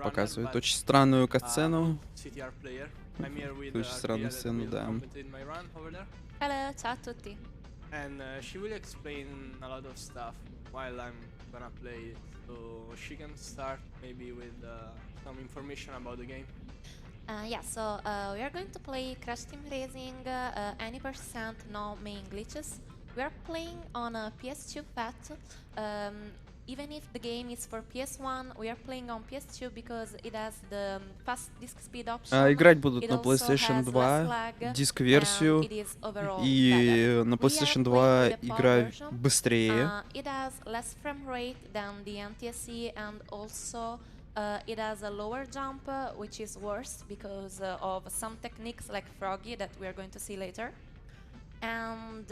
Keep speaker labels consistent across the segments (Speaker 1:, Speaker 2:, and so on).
Speaker 1: показывает очень странную катсцену. Очень странную сцену, да.
Speaker 2: Hello, ciao a tutti.
Speaker 3: And she will explain a lot of stuff while I'm gonna play it. So she can start maybe with some information about the game.
Speaker 2: Yeah, so we are going to play Crash Team Racing, any percent, no main glitches. We are playing on a PS2 FAT. Even if the game is for PS1, we are playing on PS2 because it has the fast disk speed option.
Speaker 1: Играть будут
Speaker 2: It
Speaker 1: на
Speaker 2: also
Speaker 1: PlayStation
Speaker 2: has
Speaker 1: 2,
Speaker 2: less lag,
Speaker 1: диск-версию,
Speaker 2: and it is overall
Speaker 1: и
Speaker 2: better.
Speaker 1: на
Speaker 2: We are
Speaker 1: PlayStation
Speaker 2: playing
Speaker 1: 2
Speaker 2: with the PAL
Speaker 1: игра
Speaker 2: version.
Speaker 1: быстрее.
Speaker 2: It has less frame rate than the NTSC, and also it has a lower jump, which is worse because of some techniques like Froggy that we are going to see later. And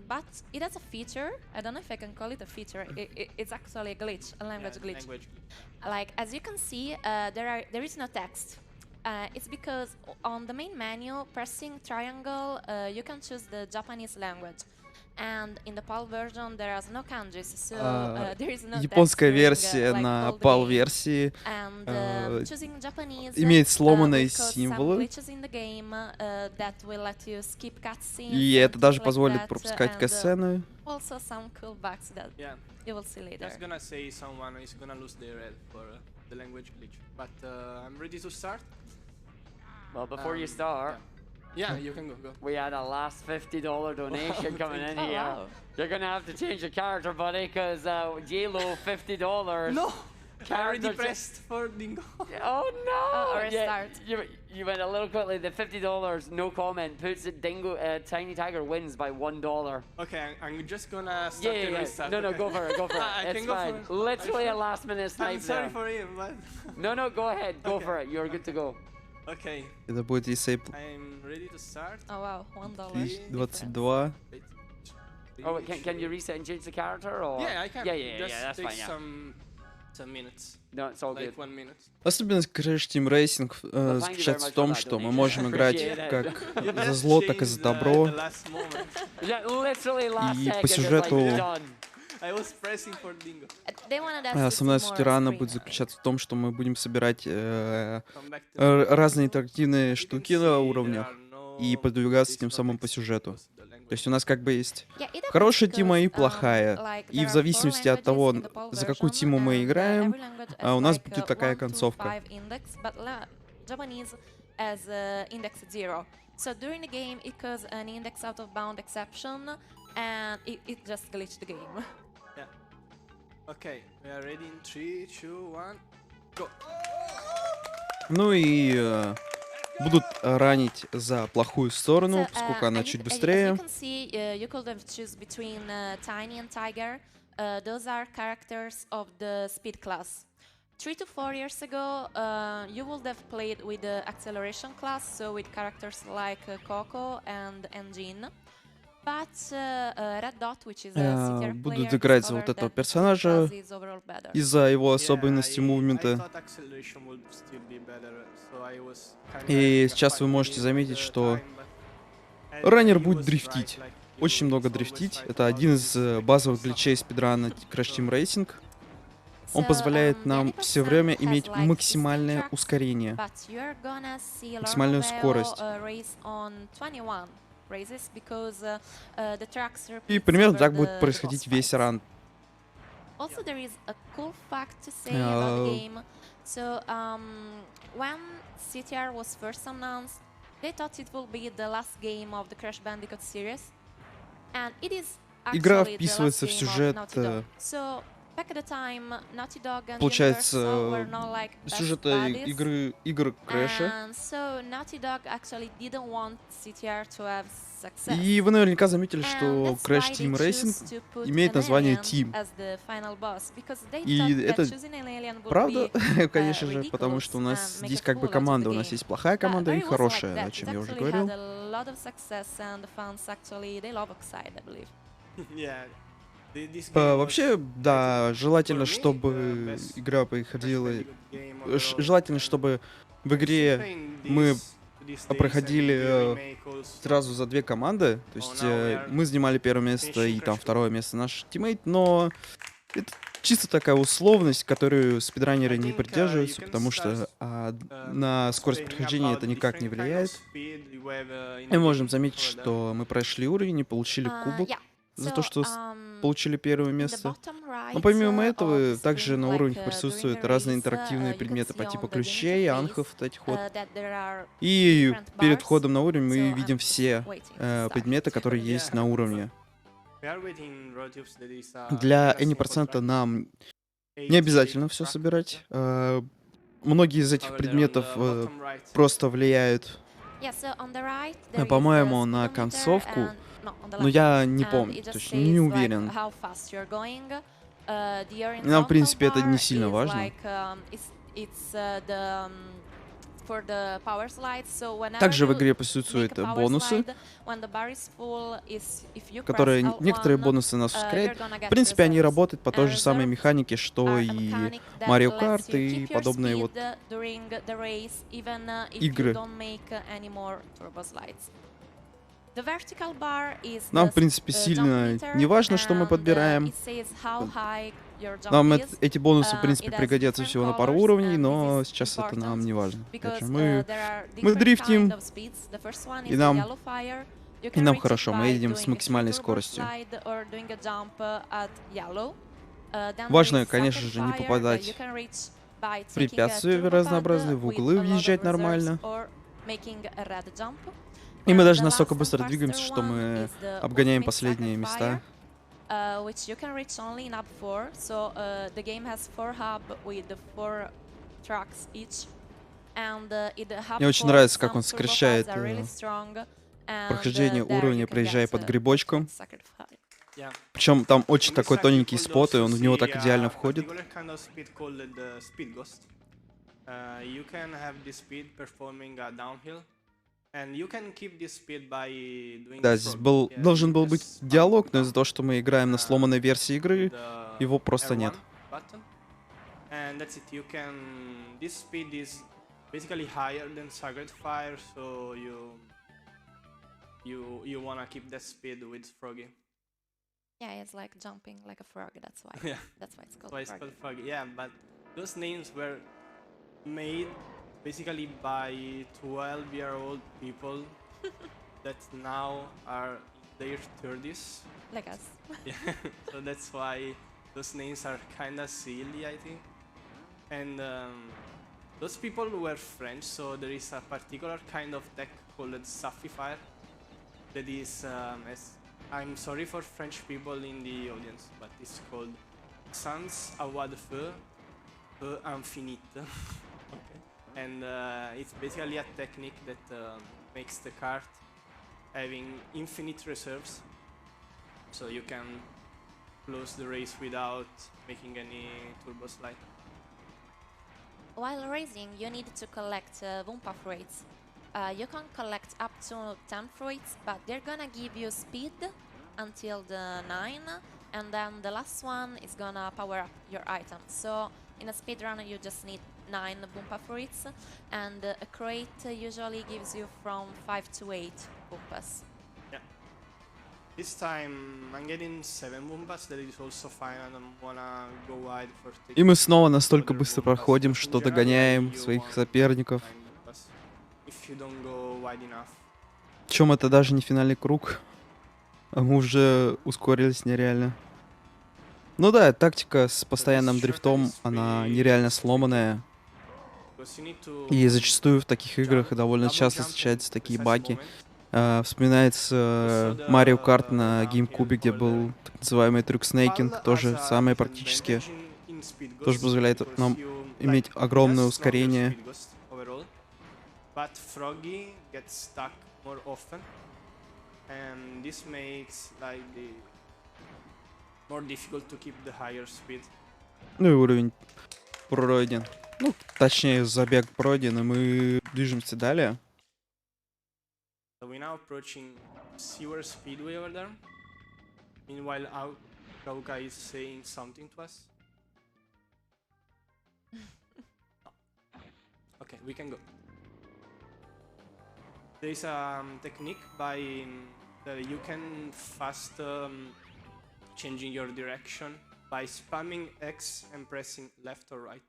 Speaker 2: but it has a feature. I don't know if I can call it a feature. It's actually a glitch, a language glitch. Like as you can see, there is no text. It's because on the main menu, pressing triangle, you can choose the Japanese language. And in the PAL version there is no kanjis, so there is no
Speaker 1: Японская
Speaker 2: text
Speaker 1: версия
Speaker 2: like
Speaker 1: на
Speaker 2: all the
Speaker 1: PAL
Speaker 2: game.
Speaker 1: версии
Speaker 2: And choosing Japanese
Speaker 1: имеет сломанные
Speaker 2: will cause some
Speaker 1: символы.
Speaker 2: glitches in the game that will let you skip cutscenes
Speaker 1: И
Speaker 2: and
Speaker 1: это даже
Speaker 2: things like
Speaker 1: позволит
Speaker 2: that,
Speaker 1: пропускать
Speaker 2: and
Speaker 1: катсцены.
Speaker 2: also some cool bugs that you will see later.
Speaker 3: Just gonna say someone is gonna lose their head for the language glitch. But I'm ready to start.
Speaker 4: Well, before you start,
Speaker 3: yeah, you can go.
Speaker 4: we had a last $50 donation coming in here.
Speaker 2: Wow.
Speaker 4: You're gonna have to change your character, buddy, because J-Lo $50.
Speaker 3: No! I already
Speaker 4: Character
Speaker 3: pressed for Dingo.
Speaker 4: Oh no!
Speaker 2: Or start.
Speaker 4: You went a little quickly. The $50, no comment, puts it Dingo. Tiny Tiger wins by $1.
Speaker 3: Okay, I'm just gonna start the
Speaker 4: Yeah.
Speaker 3: restart.
Speaker 4: No,
Speaker 3: okay?
Speaker 4: go for it. Go for it.
Speaker 3: I
Speaker 4: It's
Speaker 3: can go
Speaker 4: fine.
Speaker 3: for it.
Speaker 4: Literally a last-minute snipe
Speaker 3: I'm sorry
Speaker 4: there.
Speaker 3: for him, but
Speaker 4: No, go ahead. Go
Speaker 3: Okay.
Speaker 4: for it. You're good to go.
Speaker 3: okay.
Speaker 1: Это будет если
Speaker 3: I'm ready to start.
Speaker 2: Oh wow, $1.
Speaker 1: 2022.
Speaker 3: Wait.
Speaker 4: Oh, can you reset and change the character, or?
Speaker 3: Yeah, I can.
Speaker 4: Yeah.
Speaker 3: Just
Speaker 4: That's
Speaker 3: take
Speaker 4: fine. Yeah.
Speaker 3: some minutes.
Speaker 4: No, it's all good.
Speaker 3: Like 1 minute.
Speaker 1: Особенность Crash Team Racing заключается в том, что мы можем играть как за зло, так и за добро.
Speaker 4: Yeah, literally last
Speaker 1: И
Speaker 4: second,
Speaker 1: по сюжету
Speaker 4: it's like done.
Speaker 3: I was pressing for Dingo.
Speaker 2: They wanted us to
Speaker 1: основная
Speaker 2: see
Speaker 1: суть
Speaker 2: more
Speaker 1: рана
Speaker 2: screen.
Speaker 1: будет заключаться в том, что мы будем собирать
Speaker 3: Come back to
Speaker 1: разные интерактивные
Speaker 3: You can
Speaker 1: штуки
Speaker 3: see
Speaker 1: на
Speaker 3: there
Speaker 1: уровнях
Speaker 3: are no
Speaker 1: и продвигаться
Speaker 3: this
Speaker 1: тем
Speaker 3: not
Speaker 1: самым по
Speaker 3: explained
Speaker 1: сюжету.
Speaker 3: because the language
Speaker 1: То есть у нас как бы есть
Speaker 2: Yeah, it
Speaker 1: хорошая
Speaker 2: depends
Speaker 1: тима и
Speaker 2: because,
Speaker 1: плохая.
Speaker 2: like,
Speaker 1: И
Speaker 2: there
Speaker 1: в
Speaker 2: are
Speaker 1: зависимости
Speaker 2: four
Speaker 1: от того,
Speaker 2: languages in the PAL
Speaker 1: за какую
Speaker 2: version,
Speaker 1: тиму мы
Speaker 2: and,
Speaker 1: играем,
Speaker 2: every language
Speaker 1: у
Speaker 2: has
Speaker 1: нас
Speaker 2: like,
Speaker 1: будет такая
Speaker 2: 1 to
Speaker 1: концовка.
Speaker 2: 5 index, but Japanese has index 0. So during the game it caused an index out of bound exception, and it just glitched the game.
Speaker 3: Yeah. Okay, we are ready in 3, 2, 1, go.
Speaker 1: Ну и будут ранить за плохую сторону,
Speaker 2: So,
Speaker 1: поскольку она
Speaker 2: and
Speaker 1: чуть
Speaker 2: as
Speaker 1: быстрее.
Speaker 2: you can see, you could have choose between Tiny and Tiger. Those are characters of the speed class. 3 to 4 years ago, you would have played with the acceleration class, so with characters like Coco and Engine. But Red Dot, which is a CTR
Speaker 1: Будут
Speaker 2: player,
Speaker 1: играть за
Speaker 2: discovered
Speaker 1: вот этого
Speaker 2: that the
Speaker 1: персонажа
Speaker 2: class is overall better.
Speaker 1: из-за его
Speaker 3: Yeah,
Speaker 1: особенностей
Speaker 3: I
Speaker 1: мувмента.
Speaker 3: thought acceleration would still be better, so I was kinda
Speaker 1: И
Speaker 3: having a
Speaker 1: сейчас
Speaker 3: fight
Speaker 1: вы
Speaker 3: with
Speaker 1: можете
Speaker 3: him
Speaker 1: заметить,
Speaker 3: all the
Speaker 1: что
Speaker 3: time, but-
Speaker 1: раннер
Speaker 3: and he
Speaker 1: будет
Speaker 3: was
Speaker 1: дрифтить.
Speaker 3: right, like,
Speaker 1: Очень много
Speaker 3: it's always
Speaker 1: дрифтить.
Speaker 3: like
Speaker 1: Это
Speaker 3: about
Speaker 1: один из
Speaker 3: this
Speaker 1: базовых
Speaker 3: stuff.
Speaker 1: гличей спидрана Crash Team Racing. Он
Speaker 2: So,
Speaker 1: позволяет
Speaker 2: the
Speaker 1: нам
Speaker 2: any
Speaker 1: все
Speaker 2: percent
Speaker 1: время
Speaker 2: has,
Speaker 1: иметь
Speaker 2: like,
Speaker 1: максимальное
Speaker 2: 16 tracks,
Speaker 1: ускорение.
Speaker 2: But you're gonna see
Speaker 1: Максимальную
Speaker 2: Lornoveo,
Speaker 1: скорость.
Speaker 2: Race on 21 races because the tracks
Speaker 1: И
Speaker 2: repeats
Speaker 1: примерно
Speaker 2: over
Speaker 1: так
Speaker 2: the
Speaker 1: будет происходить
Speaker 2: boss
Speaker 1: весь
Speaker 2: fights.
Speaker 1: ран.
Speaker 2: Also, there is a cool fact to say about the game. So, when CTR was first announced, they thought it will be the last game of the Crash Bandicoot series, and it is
Speaker 1: Игра
Speaker 2: actually the last
Speaker 1: вписывается в
Speaker 2: game of
Speaker 1: сюжет.
Speaker 2: Naughty Dog. So, back at the time, Naughty Dog and
Speaker 1: Получается,
Speaker 2: Universal were not like best
Speaker 1: сюжета
Speaker 2: buddies.
Speaker 1: игр Крэша.
Speaker 2: And so Naughty Dog actually didn't want CTR to have success.
Speaker 1: И вы наверняка заметили,
Speaker 2: And
Speaker 1: что
Speaker 2: that's
Speaker 1: Crash
Speaker 2: why
Speaker 1: Team
Speaker 2: they
Speaker 1: Racing
Speaker 2: choose to put
Speaker 1: имеет
Speaker 2: an
Speaker 1: название
Speaker 2: alien
Speaker 1: Team.
Speaker 2: as the final boss, because they
Speaker 1: И
Speaker 2: thought that
Speaker 1: это
Speaker 2: choosing an alien would
Speaker 1: правда,
Speaker 2: be,
Speaker 1: конечно же, потому
Speaker 2: ridiculous
Speaker 1: что у нас
Speaker 2: and make
Speaker 1: здесь
Speaker 2: a
Speaker 1: как бы
Speaker 2: fool out of
Speaker 1: команда.
Speaker 2: the
Speaker 1: У нас
Speaker 2: game.
Speaker 1: есть плохая команда
Speaker 2: But
Speaker 1: и
Speaker 2: it wasn't like
Speaker 1: хорошая,
Speaker 2: that.
Speaker 1: о чем
Speaker 2: It
Speaker 1: я уже
Speaker 2: actually
Speaker 1: говорил.
Speaker 2: had a lot of success, and the fans actually they love Oxide, I believe.
Speaker 3: Yeah. This game was,
Speaker 1: Вообще, да, желательно,
Speaker 3: for me,
Speaker 1: чтобы
Speaker 3: best
Speaker 1: игра
Speaker 3: Crash
Speaker 1: проходила...
Speaker 3: Bandicoot game overall.
Speaker 1: Желательно, чтобы в игре
Speaker 3: Considering
Speaker 1: мы
Speaker 3: these days
Speaker 1: проходили
Speaker 3: and the remake also,
Speaker 1: сразу за две команды. То есть
Speaker 3: now we are
Speaker 1: мы занимали первое место и там
Speaker 3: Crash
Speaker 1: второе место наш тиммейт, но чисто такая условность, которую спидранеры
Speaker 3: I
Speaker 1: не
Speaker 3: think
Speaker 1: придерживаются,
Speaker 3: you can
Speaker 1: потому
Speaker 3: start
Speaker 1: что на скорость
Speaker 3: explaining
Speaker 1: прохождения это
Speaker 3: about
Speaker 1: никак не
Speaker 3: different kind of
Speaker 1: влияет.
Speaker 3: speed you have in
Speaker 1: И
Speaker 3: the
Speaker 1: мы можем
Speaker 3: game
Speaker 1: заметить,
Speaker 3: for the
Speaker 1: что мы прошли уровень и получили
Speaker 2: Yeah.
Speaker 1: кубок за то,
Speaker 2: So
Speaker 1: что получили первое
Speaker 2: in the
Speaker 1: место.
Speaker 2: bottom
Speaker 1: Но
Speaker 2: right
Speaker 1: помимо
Speaker 2: of the
Speaker 1: этого, также
Speaker 2: screen,
Speaker 1: на
Speaker 2: like
Speaker 1: уровнях
Speaker 2: during
Speaker 1: присутствуют
Speaker 2: a
Speaker 1: разные
Speaker 2: race,
Speaker 1: интерактивные
Speaker 2: you can
Speaker 1: предметы
Speaker 2: see
Speaker 1: по типу
Speaker 2: on the unity
Speaker 1: ключей,
Speaker 2: phase
Speaker 1: анхов, вот этих вот.
Speaker 2: that there are
Speaker 1: И
Speaker 2: different
Speaker 1: перед
Speaker 2: bars.
Speaker 1: входом на уровень мы
Speaker 2: So
Speaker 1: видим
Speaker 2: I'm just
Speaker 1: все
Speaker 2: waiting to start.
Speaker 1: предметы, которые
Speaker 3: Yeah.
Speaker 1: есть на уровне.
Speaker 3: We are waiting relatives that is
Speaker 1: Для
Speaker 3: kinda simple
Speaker 1: N%
Speaker 3: track,
Speaker 1: нам
Speaker 3: 8
Speaker 1: не
Speaker 3: shape
Speaker 1: обязательно все
Speaker 3: track.
Speaker 1: собирать. Многие из этих
Speaker 3: Over there on
Speaker 1: предметов
Speaker 3: the bottom right.
Speaker 1: просто влияют,
Speaker 2: Yeah, so on the right there is
Speaker 1: по-моему,
Speaker 2: the
Speaker 1: на
Speaker 2: speedometer
Speaker 1: концовку,
Speaker 2: and no, on the
Speaker 1: но
Speaker 2: left.
Speaker 1: я не
Speaker 2: And
Speaker 1: помню,
Speaker 2: it
Speaker 1: то
Speaker 2: just
Speaker 1: есть не
Speaker 2: says like
Speaker 1: уверен.
Speaker 2: how fast you're going. The
Speaker 1: Нам, в
Speaker 2: horizontal
Speaker 1: принципе, это не
Speaker 2: bar
Speaker 1: сильно
Speaker 2: is
Speaker 1: важно.
Speaker 2: like it's the for the power slide. So whenever
Speaker 1: Также в
Speaker 2: you
Speaker 1: игре
Speaker 2: make
Speaker 1: присутствуют
Speaker 2: a power
Speaker 1: бонусы,
Speaker 2: slide, when the bar is full, if you press
Speaker 1: которые некоторые
Speaker 2: L1,
Speaker 1: бонусы нас ускоряют.
Speaker 2: you're gonna
Speaker 1: В
Speaker 2: get
Speaker 1: принципе, они
Speaker 2: reserves.
Speaker 1: работают по той
Speaker 2: And
Speaker 1: же самой
Speaker 2: reserves
Speaker 1: механике, что
Speaker 2: are a
Speaker 1: и
Speaker 2: mechanic that
Speaker 1: Mario
Speaker 2: lets
Speaker 1: Kart
Speaker 2: you
Speaker 1: и
Speaker 2: keep your
Speaker 1: подобные вот
Speaker 2: speed during the race, even if you
Speaker 1: игры.
Speaker 2: don't make any more turbo slides. The vertical bar is
Speaker 1: Нам,
Speaker 2: the
Speaker 1: в принципе,
Speaker 2: jump
Speaker 1: сильно
Speaker 2: meter,
Speaker 1: не важно, что мы
Speaker 2: and
Speaker 1: подбираем.
Speaker 2: it says how high your jump
Speaker 1: Нам
Speaker 2: is.
Speaker 1: эти бонусы, в
Speaker 2: It
Speaker 1: принципе,
Speaker 2: has
Speaker 1: пригодятся
Speaker 2: different
Speaker 1: всего на пару
Speaker 2: colors,
Speaker 1: уровней,
Speaker 2: and
Speaker 1: но
Speaker 2: this is
Speaker 1: сейчас это нам
Speaker 2: important
Speaker 1: не важно. Опять
Speaker 2: because
Speaker 1: же,
Speaker 2: there are
Speaker 1: мы
Speaker 2: different
Speaker 1: дрифтим,
Speaker 2: kind of speeds. The first one
Speaker 1: и
Speaker 2: is the
Speaker 1: нам,
Speaker 2: yellow fire. You
Speaker 1: и
Speaker 2: can
Speaker 1: нам
Speaker 2: reach it
Speaker 1: хорошо, мы
Speaker 2: by
Speaker 1: едем с
Speaker 2: doing a
Speaker 1: максимальной
Speaker 2: turbo
Speaker 1: скоростью.
Speaker 2: slide or doing a jump at yellow. Then there
Speaker 1: Важно,
Speaker 2: is
Speaker 1: конечно
Speaker 2: soccer
Speaker 1: же, не
Speaker 2: fire that you
Speaker 1: попадать
Speaker 2: can reach by
Speaker 1: в
Speaker 2: taking a
Speaker 1: препятствия
Speaker 2: turbo
Speaker 1: разнообразные,
Speaker 2: pad
Speaker 1: в
Speaker 2: with
Speaker 1: углы
Speaker 2: a lot of
Speaker 1: въезжать
Speaker 2: reserves
Speaker 1: нормально.
Speaker 2: or making a red jump.
Speaker 1: И мы
Speaker 2: And
Speaker 1: даже
Speaker 2: the
Speaker 1: настолько
Speaker 2: last and
Speaker 1: быстро
Speaker 2: faster
Speaker 1: двигаемся, что
Speaker 2: one
Speaker 1: мы
Speaker 2: is the
Speaker 1: обгоняем
Speaker 2: ultimate
Speaker 1: последние
Speaker 2: soccer
Speaker 1: места.
Speaker 2: fire, which you can reach only in hub 4. So the game has 4 hub with 4 tracks each. And in the hub
Speaker 1: Мне очень
Speaker 2: 4
Speaker 1: нравится, как
Speaker 2: some
Speaker 1: он
Speaker 2: turbo
Speaker 1: сокращает
Speaker 2: pads are really strong. And
Speaker 1: прохождение
Speaker 2: there
Speaker 1: уровня,
Speaker 2: you can
Speaker 1: проезжая
Speaker 2: get
Speaker 1: под грибочком.
Speaker 2: ultimate soccer fire.
Speaker 3: Yeah.
Speaker 1: Причем там очень
Speaker 3: In this
Speaker 1: такой
Speaker 3: track you
Speaker 1: тоненький
Speaker 3: could
Speaker 1: спот, и
Speaker 3: also
Speaker 1: он в него так
Speaker 3: see
Speaker 1: идеально
Speaker 3: a
Speaker 1: входит.
Speaker 3: particular kind of speed called the speed ghost. You can have this speed performing a downhill, and you can keep this speed by doing
Speaker 1: Да,
Speaker 3: a
Speaker 1: здесь
Speaker 3: frog. Yeah,
Speaker 1: должен
Speaker 3: you
Speaker 1: был быть
Speaker 3: just pump
Speaker 1: диалог, но
Speaker 3: down
Speaker 1: из-за того, что мы играем на сломанной версии игры,
Speaker 3: the
Speaker 1: его просто
Speaker 3: R1
Speaker 1: нет.
Speaker 3: button, and that's it. You can. This speed is basically higher than Sacred Fire, so you wanna keep that speed with Froggy.
Speaker 2: Yeah, it's like jumping like a frog. That's why.
Speaker 3: Yeah.
Speaker 2: That's why it's called
Speaker 3: Why it's
Speaker 2: frog.
Speaker 3: called Froggy. Yeah, but those names were made basically by 12-year-old people that now are in their 30s.
Speaker 2: Like us.
Speaker 3: Yeah, so that's why those names are kind of silly, I think. And those people were French, so there is a particular kind of tech called Sapphire that is, I'm sorry for French people in the audience, but it's called Sans avoir de feu, feu infinite. Okay. And it's basically a technique that makes the cart having infinite reserves, so you can close the race without making any turbo slide.
Speaker 2: While racing, you need to collect Wumpa fruits. You can collect up to 10 fruits, but they're gonna give you speed until the 9, and then the last one is gonna power up your item. So in a speedrun, you just need 9 Wumpa fruits, and a crate usually gives you from 5 to 8 Wumpas.
Speaker 3: This time I'm getting 7 Wumpas, that is also fine. I don't wanna go wide for
Speaker 1: И мы снова
Speaker 3: taking
Speaker 1: настолько
Speaker 3: other
Speaker 1: быстро
Speaker 3: Wumpas,
Speaker 1: проходим,
Speaker 3: but in
Speaker 1: что
Speaker 3: general,
Speaker 1: догоняем
Speaker 3: you
Speaker 1: своих
Speaker 3: want
Speaker 1: соперников.
Speaker 3: 9 Wumpas if you don't go wide enough.
Speaker 1: Причем это даже не финальный круг, а мы уже ускорились нереально. Ну да, тактика с постоянным дрифтом, она нереально сломанная.
Speaker 3: Because you need to
Speaker 1: И зачастую в таких играх
Speaker 3: jump,
Speaker 1: довольно
Speaker 3: double
Speaker 1: часто
Speaker 3: jump in
Speaker 1: встречаются такие
Speaker 3: precise
Speaker 1: баги.
Speaker 3: moment.
Speaker 1: Вспоминается
Speaker 3: Also
Speaker 1: Mario
Speaker 3: the
Speaker 1: Kart на
Speaker 3: downhill
Speaker 1: GameCube, где
Speaker 3: or
Speaker 1: был так называемый трюк-снейкинг,
Speaker 3: Pal
Speaker 1: тоже
Speaker 3: has a
Speaker 1: самое практически,
Speaker 3: disadvantage in speed
Speaker 1: тоже
Speaker 3: ghost
Speaker 1: позволяет
Speaker 3: because
Speaker 1: нам
Speaker 3: you,
Speaker 1: иметь
Speaker 3: like,
Speaker 1: огромное
Speaker 3: just stronger
Speaker 1: ускорение.
Speaker 3: speed ghost overall. But Froggy gets stuck more often, and this makes like the more difficult to keep the higher speed.
Speaker 1: Ну и уровень пройден. Ну, точнее, забег пройден, и мы движемся далее.
Speaker 3: So we're now approaching Sewer Speedway over there. Meanwhile, Kauka is saying something to us. Okay, we can go. There is a technique by that you can fast changing your direction by spamming X and pressing left or right.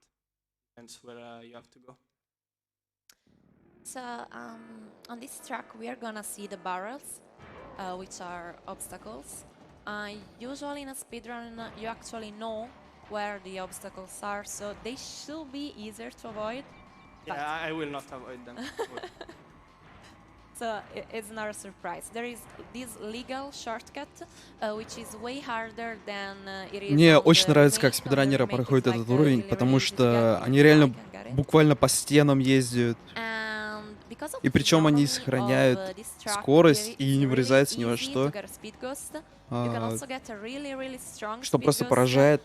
Speaker 3: Depends where you have to go.
Speaker 2: So on this track we are gonna see the barrels, which are obstacles. Usually in a speedrun you actually know where the obstacles are, so they should be easier to avoid.
Speaker 3: Yeah, I will not avoid them.
Speaker 2: So it's not a surprise. There is this legal shortcut, which is way harder than it is
Speaker 1: Мне
Speaker 2: on
Speaker 1: очень
Speaker 2: the
Speaker 1: нравится, как
Speaker 2: remake. On the
Speaker 1: спидранеры
Speaker 2: remake
Speaker 1: проходят
Speaker 2: it's
Speaker 1: этот
Speaker 2: like
Speaker 1: уровень,
Speaker 2: really,
Speaker 1: потому
Speaker 2: really easy to get
Speaker 1: что
Speaker 2: if
Speaker 1: они
Speaker 2: I
Speaker 1: реально
Speaker 2: can get it.
Speaker 1: буквально по стенам ездят.
Speaker 2: And because of
Speaker 1: И
Speaker 2: the
Speaker 1: причем они
Speaker 2: physiognomy
Speaker 1: сохраняют
Speaker 2: of this track,
Speaker 1: скорость и
Speaker 2: it's
Speaker 1: не
Speaker 2: really
Speaker 1: врезаются ни во
Speaker 2: easy
Speaker 1: что.
Speaker 2: to get a speed ghost. You can
Speaker 1: А,
Speaker 2: also get a really, really strong
Speaker 1: Что
Speaker 2: speed
Speaker 1: просто
Speaker 2: ghost
Speaker 1: поражает.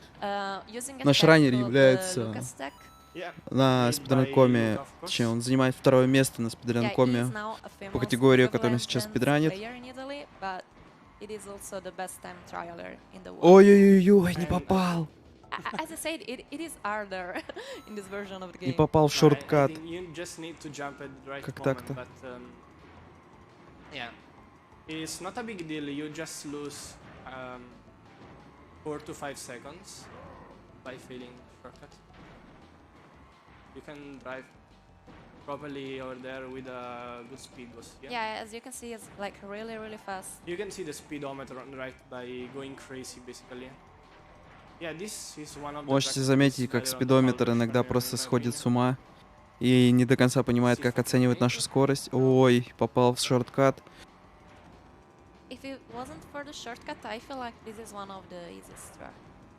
Speaker 2: using a
Speaker 1: Наш
Speaker 2: tech
Speaker 1: раннер
Speaker 2: called
Speaker 1: является
Speaker 2: Lucas tech.
Speaker 3: Yeah,
Speaker 1: на
Speaker 3: made by
Speaker 1: спидранкоме,
Speaker 3: Luca, of
Speaker 1: точнее,
Speaker 3: course.
Speaker 1: он занимает второе место на
Speaker 2: Yeah, he
Speaker 1: спидранкоме
Speaker 2: is now a
Speaker 1: по
Speaker 2: famous
Speaker 1: категории,
Speaker 2: League of
Speaker 1: которую сейчас
Speaker 2: Legends
Speaker 1: спидранит.
Speaker 2: player in Italy, but it is also the best time trialer in the world.
Speaker 1: Ой-ой-ой, не
Speaker 3: And-
Speaker 1: попал.
Speaker 2: As I said, it is harder in this version of the
Speaker 1: Не
Speaker 2: game.
Speaker 1: попал в
Speaker 3: I
Speaker 1: шорткат.
Speaker 3: think you just need to jump at the right
Speaker 1: Как
Speaker 3: moment,
Speaker 1: так-то?
Speaker 3: but yeah, it's not a big deal. You just lose 4 to 5 seconds by failing shortcut. You can drive properly over there with a good speed boost. Yeah?
Speaker 2: Yeah, as you can see, it's like really, really fast.
Speaker 3: You can see the speedometer on the right by going crazy, basically. Yeah, this is one of the
Speaker 1: Можете
Speaker 3: tracks
Speaker 1: заметить,
Speaker 3: that's
Speaker 1: как
Speaker 3: better on the
Speaker 1: спидометр
Speaker 3: power
Speaker 1: иногда
Speaker 3: version,
Speaker 1: просто
Speaker 3: in my
Speaker 1: сходит
Speaker 3: opinion.
Speaker 1: с ума и не до конца понимает, как оценивать нашу скорость. Ой, попал в шорткат.
Speaker 2: If it wasn't for the shortcut, I feel like this is one of the easiest tracks.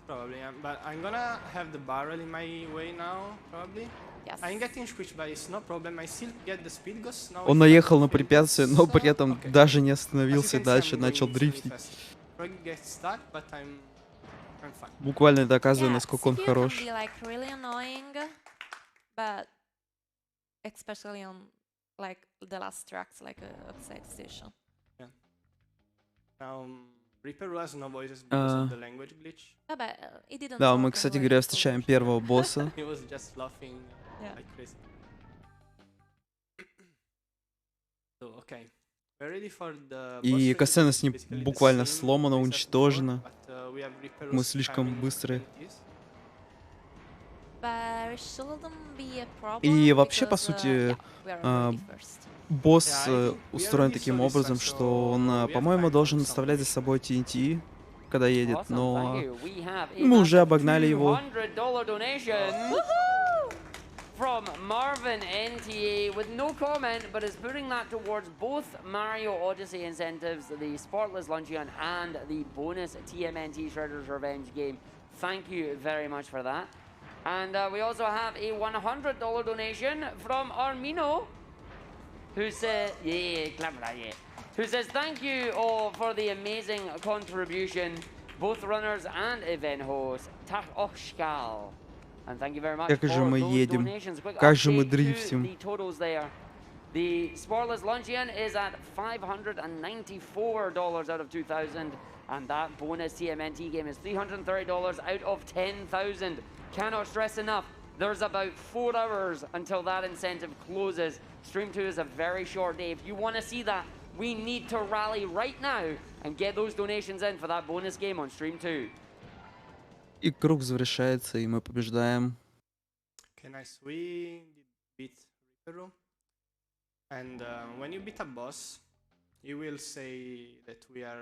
Speaker 3: Probably, yeah. But I'm gonna have the barrel in my way now, probably.
Speaker 2: Yes.
Speaker 3: I'm getting squished, but it's no problem. I still get the speed ghost now.
Speaker 1: Он
Speaker 3: if I
Speaker 1: наехал на
Speaker 3: fail
Speaker 1: препятствие,
Speaker 3: this,
Speaker 1: но при этом
Speaker 3: okay.
Speaker 1: даже не
Speaker 3: As you
Speaker 1: остановился,
Speaker 3: can see,
Speaker 1: дальше
Speaker 3: I'm
Speaker 1: начал
Speaker 3: going insanely
Speaker 1: дрифтить.
Speaker 3: fast. Frog gets stuck, but I'm fine.
Speaker 1: Буквально доказывая,
Speaker 2: Yeah,
Speaker 1: насколько он
Speaker 2: CPU
Speaker 1: хорош.
Speaker 2: can be like really annoying, but especially on like the last tracks, like outside station.
Speaker 3: Now, Reaper has no voices because of the language glitch.
Speaker 2: But it didn't.
Speaker 1: Да,
Speaker 2: talk
Speaker 1: мы, кстати
Speaker 2: anyway,
Speaker 1: говоря,
Speaker 2: so
Speaker 1: встречаем
Speaker 2: there's-
Speaker 1: первого босса.
Speaker 3: He was just laughing
Speaker 2: Yeah.
Speaker 3: like crazy. So, okay. We're ready for the
Speaker 1: И
Speaker 3: boss fight,
Speaker 1: касцена
Speaker 3: which
Speaker 1: с
Speaker 3: is
Speaker 1: ним
Speaker 3: basically the
Speaker 1: буквально
Speaker 3: same
Speaker 1: сломана,
Speaker 3: place as
Speaker 1: уничтожена.
Speaker 3: before, but, we have Reaper
Speaker 1: Мы
Speaker 3: who's
Speaker 1: слишком
Speaker 3: coming
Speaker 1: быстрые.
Speaker 3: when it is.
Speaker 2: But it shouldn't be a problem.
Speaker 1: И вообще, по
Speaker 2: because,
Speaker 1: сути,
Speaker 2: yeah, we are already first.
Speaker 1: босс
Speaker 3: Yeah, I think we
Speaker 1: устроен
Speaker 3: already
Speaker 1: таким
Speaker 3: saw this
Speaker 1: образом,
Speaker 3: track,
Speaker 1: что он,
Speaker 3: so we have
Speaker 1: по-моему,
Speaker 3: time
Speaker 1: должен
Speaker 3: for some
Speaker 1: оставлять за
Speaker 3: finish.
Speaker 1: собой TNT, когда едет,
Speaker 4: Awesome,
Speaker 1: но
Speaker 4: thank you. We have a
Speaker 1: мы уже
Speaker 4: massive
Speaker 1: обогнали его.
Speaker 4: $200 donation from Marvin NTA with no comment, but is putting that towards both Mario Odyssey incentives, the Sportless Luncheon, and the bonus TMNT Shredder's Revenge game. Thank you very much for that. And we also have a $100 donation from Armino, who said, yeah, clap for that, yeah. Who says, thank you all for the amazing contribution, both runners and event hosts. Tak Oshkal. And thank you very much
Speaker 1: Как
Speaker 4: for
Speaker 1: же мы
Speaker 4: those
Speaker 1: едем,
Speaker 4: donations. Quick
Speaker 1: как же мы
Speaker 4: update to
Speaker 1: дрифтим.
Speaker 4: the totals there. The Sportless Luncheon is at $594 out of 2,000, and that bonus TMNT game is $330 out of 10,000. Cannot stress enough, there's about 4 hours until that incentive closes. Stream 2 is a very short day. If you want to see that, we need to rally right now and get those donations in for that bonus game on Stream 2.
Speaker 1: И круг завершается, и мы побеждаем.
Speaker 3: Okay, nice. We beat Reaper Room. And when you beat a boss, you will say that we are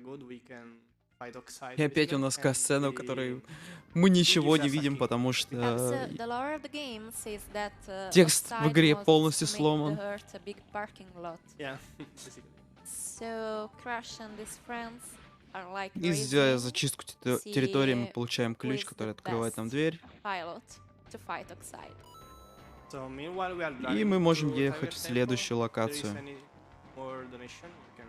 Speaker 3: good, we can fight Oxide.
Speaker 1: И опять у
Speaker 3: basically,
Speaker 1: нас
Speaker 3: and
Speaker 1: касцена, в
Speaker 3: we-
Speaker 1: которой мы ничего
Speaker 3: gives
Speaker 1: не
Speaker 3: us a
Speaker 1: видим,
Speaker 3: key.
Speaker 1: потому что
Speaker 2: So the lore of the game says that
Speaker 1: Текст в
Speaker 2: outside
Speaker 1: игре
Speaker 2: was
Speaker 1: полностью
Speaker 2: to make
Speaker 1: сломан.
Speaker 2: the Earth a big parking lot.
Speaker 3: Yeah, basically.
Speaker 2: So Crash and his friends are like
Speaker 1: и сделая
Speaker 2: racing
Speaker 1: зачистку территории, мы получаем ключ,
Speaker 2: with
Speaker 1: который
Speaker 2: the
Speaker 1: открывает нам
Speaker 2: best
Speaker 1: дверь.
Speaker 2: pilot to fight Oxide.
Speaker 3: So meanwhile we are
Speaker 1: И
Speaker 3: driving
Speaker 1: мы можем
Speaker 3: to
Speaker 1: ехать в
Speaker 3: Tiger
Speaker 1: следующую
Speaker 3: Temple. There is
Speaker 1: локацию.
Speaker 3: any more donation? You can-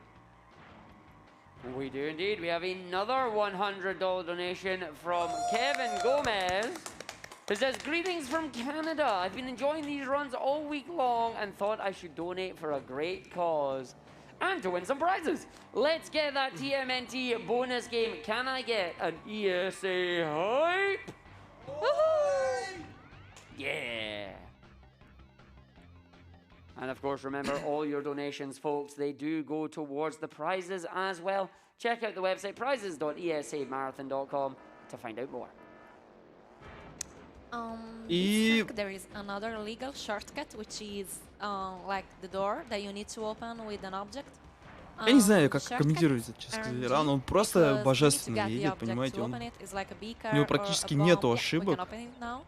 Speaker 4: We do indeed. We have another $100 donation from Kevin Gomez, who says, greetings from Canada. I've been enjoying these runs all week long and thought I should donate for a great cause and to win some prizes. Let's get that TMNT bonus game. Can I get an ESA hype? Yeah. And of course, remember all your donations, folks, they do go towards the prizes as well. Check out the website prizes.esamarathon.com to find out more.
Speaker 1: И-
Speaker 2: This track, there is another legal shortcut, which is like the door that you need to open with an object.
Speaker 1: Я не знаю, как
Speaker 2: Shortcut
Speaker 1: комментировать этот честно
Speaker 2: RNG,
Speaker 1: говоря, но он
Speaker 2: because
Speaker 1: просто
Speaker 2: you need to
Speaker 1: божественно
Speaker 2: get the
Speaker 1: едет,
Speaker 2: object
Speaker 1: понимаете,
Speaker 2: to
Speaker 1: он...
Speaker 2: open it. It's like a beaker
Speaker 1: У него
Speaker 2: or
Speaker 1: практически
Speaker 2: a
Speaker 1: нету
Speaker 2: bomb. Yeah, we
Speaker 1: ошибок.
Speaker 2: can open it now.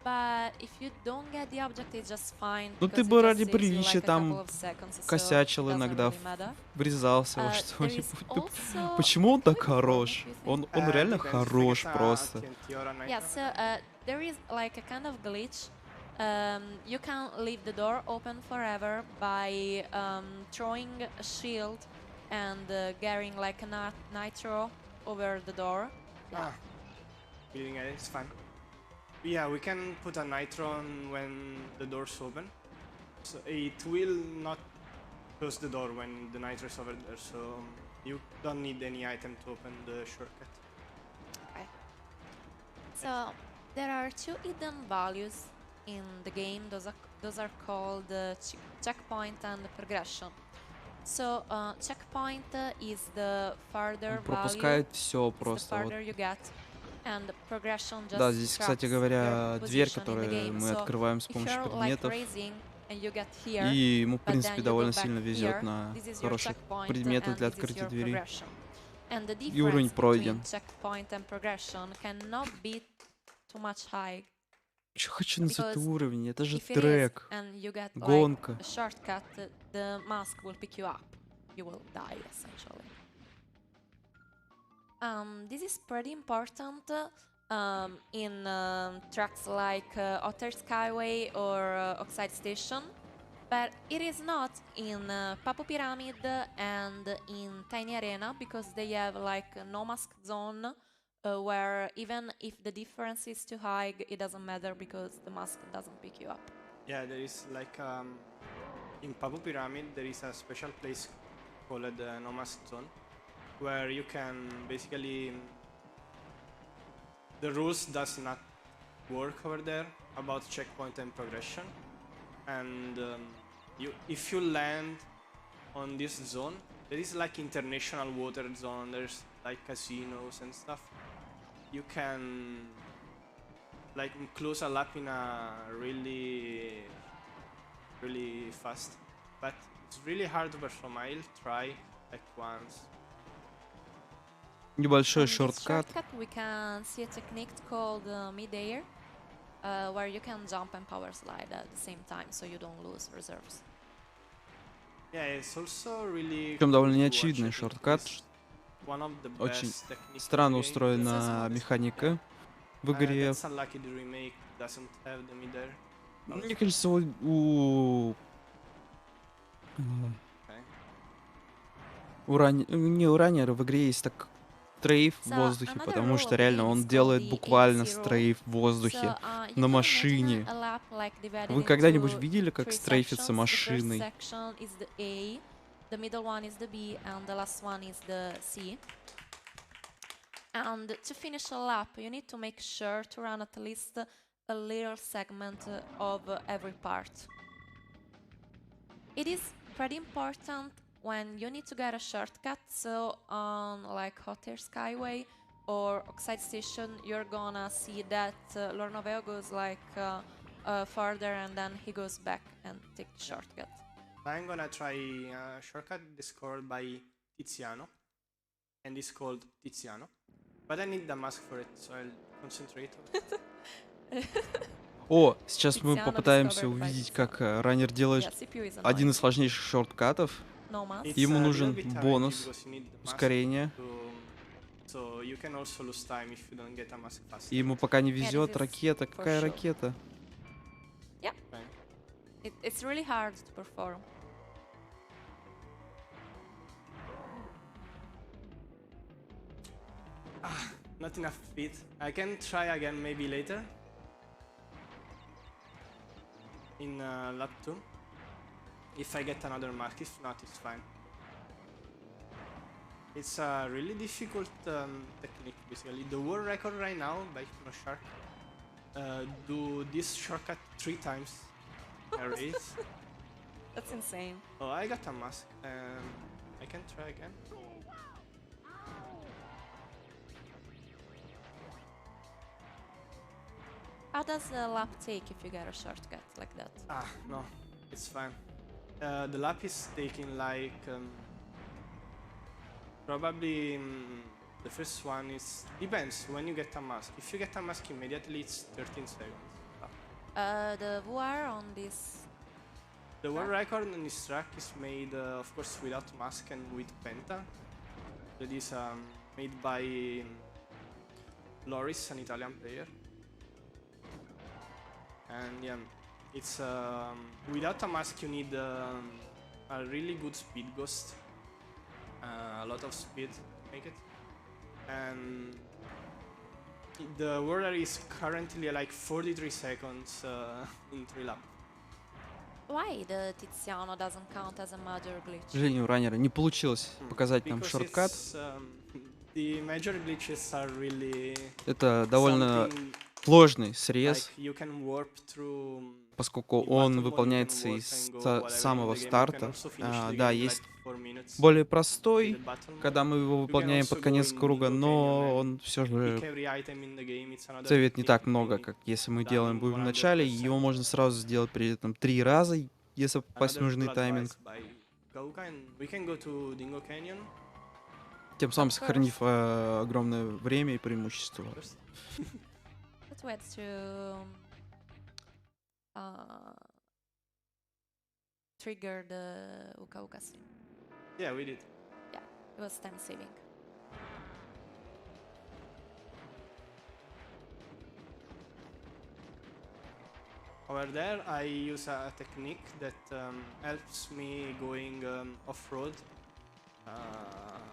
Speaker 2: But if you don't get the object, it's just fine.
Speaker 1: Ну
Speaker 2: because
Speaker 1: ты
Speaker 2: it
Speaker 1: бы
Speaker 2: just
Speaker 1: ради
Speaker 2: saves you
Speaker 1: приличия
Speaker 2: like a couple
Speaker 1: там
Speaker 2: of seconds, so
Speaker 1: косячил
Speaker 2: doesn't
Speaker 1: иногда,
Speaker 2: really matter.
Speaker 1: врезался во
Speaker 2: There is
Speaker 1: что-нибудь. Да
Speaker 2: also
Speaker 1: почему он так
Speaker 2: Wait, before,
Speaker 1: хорош?
Speaker 2: what do you think?
Speaker 1: Он реально
Speaker 3: Depends if I
Speaker 1: хорош
Speaker 3: get a
Speaker 1: просто.
Speaker 3: TNT or a
Speaker 2: Yeah,
Speaker 3: nitro.
Speaker 2: so there is like a kind of glitch. You can leave the door open forever by throwing a shield and getting like a nitro over the door.
Speaker 3: Ah, feeling it, it's fine. Yeah, we can put a nitro on when the door's open. So it will not close the door when the nitro is over there, so you don't need any item to open the shortcut.
Speaker 2: Okay. So there are two hidden values in the game. Those are called checkpoint and progression. So checkpoint is the farther
Speaker 1: Он
Speaker 2: value,
Speaker 1: пропускает все
Speaker 2: it's the
Speaker 1: просто. Вот.
Speaker 2: farther you get, and progression just
Speaker 1: Да, здесь, кстати
Speaker 2: tracks
Speaker 1: говоря,
Speaker 2: your
Speaker 1: дверь,
Speaker 2: position in the
Speaker 1: которую
Speaker 2: game.
Speaker 1: мы
Speaker 2: So
Speaker 1: открываем с
Speaker 2: if
Speaker 1: помощью
Speaker 2: you're like
Speaker 1: предметов.
Speaker 2: racing and you get here,
Speaker 1: И ему, в
Speaker 2: but
Speaker 1: принципе,
Speaker 2: then you
Speaker 1: довольно
Speaker 2: go back
Speaker 1: сильно везет
Speaker 2: here,
Speaker 1: на
Speaker 2: this is your
Speaker 1: хороших
Speaker 2: checkpoint
Speaker 1: предметов
Speaker 2: and
Speaker 1: для
Speaker 2: this is
Speaker 1: открытия
Speaker 2: your
Speaker 1: двери.
Speaker 2: progression. And the
Speaker 1: И уровень
Speaker 2: difference
Speaker 1: пройден.
Speaker 2: between checkpoint and progression cannot be too much high.
Speaker 1: Чё хочу назвать
Speaker 2: Because
Speaker 1: уровень? Это же
Speaker 2: If it is
Speaker 1: трек,
Speaker 2: and you get like
Speaker 1: гонка.
Speaker 2: a shortcut, the mask will pick you up. You will die essentially. This is pretty important in tracks like Otter Skyway or Oxide Station, but it is not in Papo Pyramid and in Tiny Arena because they have like a no mask zone where even if the difference is too high, it doesn't matter because the mask doesn't pick you up.
Speaker 3: Yeah, there is like in Papu Pyramid there is a special place called the No Mask Zone where you can basically the rules does not work over there about checkpoint and progression, and if you land on this zone, there is like international water zone, there's like casinos and stuff. You can like close a lap in a really fast, but it's really hard to perform. I'll try like once.
Speaker 1: Небольшой
Speaker 2: On this
Speaker 1: шорткат.
Speaker 2: shortcut, we can see a technique called mid-air, where you can jump and power slide at the same time, so you don't lose reserves.
Speaker 3: Yeah, it's also really
Speaker 1: Причем довольно
Speaker 3: cool to watch.
Speaker 1: неочевидный
Speaker 3: I think
Speaker 1: шорткат.
Speaker 3: it's one of the
Speaker 1: Очень
Speaker 3: best techniques in
Speaker 1: странно
Speaker 3: the game.
Speaker 1: устроена механика в игре.
Speaker 3: That's unlucky the remake doesn't have the mid-air.
Speaker 1: Мне кажется, у не у раннера в игре есть так стрейф в
Speaker 2: So,
Speaker 1: воздухе,
Speaker 2: another
Speaker 1: потому
Speaker 2: rule
Speaker 1: что
Speaker 2: of the
Speaker 1: реально
Speaker 2: game
Speaker 1: он
Speaker 2: is called
Speaker 1: делает
Speaker 2: the
Speaker 1: буквально
Speaker 2: ABC rule.
Speaker 1: стрейф в воздухе
Speaker 2: So, you
Speaker 1: на
Speaker 2: can imagine
Speaker 1: машине.
Speaker 2: a lap like divided
Speaker 1: Вы когда-нибудь
Speaker 2: into
Speaker 1: видели, как
Speaker 2: three
Speaker 1: стрейфится
Speaker 2: sections? The first
Speaker 1: машиной?
Speaker 2: section is the A, the middle one is the B, and the last one is the C. And to finish a lap, you need to make sure to run at least a little segment of every part. It is pretty important when you need to get a shortcut, so on like Hot Air Skyway or Oxide Station, you're gonna see that Lornoveo goes like further and then he goes back and take the shortcut.
Speaker 3: I'm gonna try a shortcut discovered by Tiziano, and it's called Tiziano. But I need the mask for it, so I'll concentrate on it.
Speaker 1: О, сейчас мы
Speaker 2: Tiziano
Speaker 1: попытаемся
Speaker 2: discovered by
Speaker 1: увидеть,
Speaker 2: Tiziano.
Speaker 1: как раннер делает
Speaker 2: Yeah, CPU is
Speaker 1: один
Speaker 2: annoying.
Speaker 1: из сложнейших шорткатов.
Speaker 2: No mask.
Speaker 3: It's
Speaker 1: Ему
Speaker 3: a little
Speaker 1: нужен
Speaker 3: bit
Speaker 1: бонус,
Speaker 3: RNG because you need the mask
Speaker 1: ускорение.
Speaker 3: So you can also lose time if you don't get a mask fast.
Speaker 1: И ему пока не
Speaker 2: this
Speaker 1: везет.
Speaker 2: is
Speaker 1: Ракета,
Speaker 2: for
Speaker 1: какая
Speaker 2: sure.
Speaker 1: ракета?
Speaker 2: It's really hard to perform.
Speaker 3: Not enough speed. I can try again maybe later. In lap 2. If I get another mark, if not, it's fine. It's a really difficult technique, basically. The world record right now by Shark do this shortcut 3 times a race.
Speaker 2: That's insane.
Speaker 3: Oh, I got a mask. I can try again.
Speaker 2: How does the lap take if you get a shortcut like that?
Speaker 3: Ah, no, it's fine. The lap is taking like probably the first one is depends when you get a mask. If you get a mask immediately, it's 13 seconds.
Speaker 2: The VR on this.
Speaker 3: The world
Speaker 2: Track?
Speaker 3: record on this track is made, of course, without mask and with Penta. That is made by Loris, an Italian player. And yeah, it's without a mask you need a really good speed ghost, a lot of speed to make it. And the world is currently like 43 seconds in 3 laps.
Speaker 2: Why the Tiziano doesn't count as a major
Speaker 1: К
Speaker 2: glitch?
Speaker 1: сожалению, у раннера не получилось показать нам
Speaker 3: Because
Speaker 1: шорткат.
Speaker 3: it's, the major glitches are really
Speaker 1: Это довольно
Speaker 3: something
Speaker 1: сложный срез,
Speaker 3: like you can warp through
Speaker 1: поскольку
Speaker 3: in
Speaker 1: он
Speaker 3: battle mode, you
Speaker 1: выполняется
Speaker 3: can warp
Speaker 1: из
Speaker 3: and go whatever in
Speaker 1: самого
Speaker 3: the game. You can
Speaker 1: старта.
Speaker 3: also finish the
Speaker 1: Да,
Speaker 3: game
Speaker 1: есть
Speaker 3: like 4 minutes
Speaker 1: более
Speaker 3: with
Speaker 1: простой,
Speaker 3: the battle mode.
Speaker 1: когда мы его
Speaker 3: You can
Speaker 1: выполняем
Speaker 3: also
Speaker 1: под
Speaker 3: go
Speaker 1: конец
Speaker 3: in
Speaker 1: круга,
Speaker 3: Dingo
Speaker 1: но
Speaker 3: Canyon
Speaker 1: он все
Speaker 3: and pick
Speaker 1: же
Speaker 3: every item in the game. It's another
Speaker 1: цевит не
Speaker 3: 15
Speaker 1: так много,
Speaker 3: minutes.
Speaker 1: как если мы
Speaker 3: done
Speaker 1: делаем будем в начале.
Speaker 3: 100%.
Speaker 1: Его можно сразу сделать при этом 3 раза, если попасть в
Speaker 3: Another
Speaker 1: нужный
Speaker 3: cool
Speaker 1: тайминг.
Speaker 3: advice by Gauka, and we can go to Dingo Canyon
Speaker 1: Тем самым
Speaker 2: Of
Speaker 1: сохранив огромное время и преимущество.
Speaker 3: first.
Speaker 2: That went to trigger the Uka Uka thing.
Speaker 3: Yeah, we did.
Speaker 2: It was time saving.
Speaker 3: Over there, I use a technique that helps me going off-road.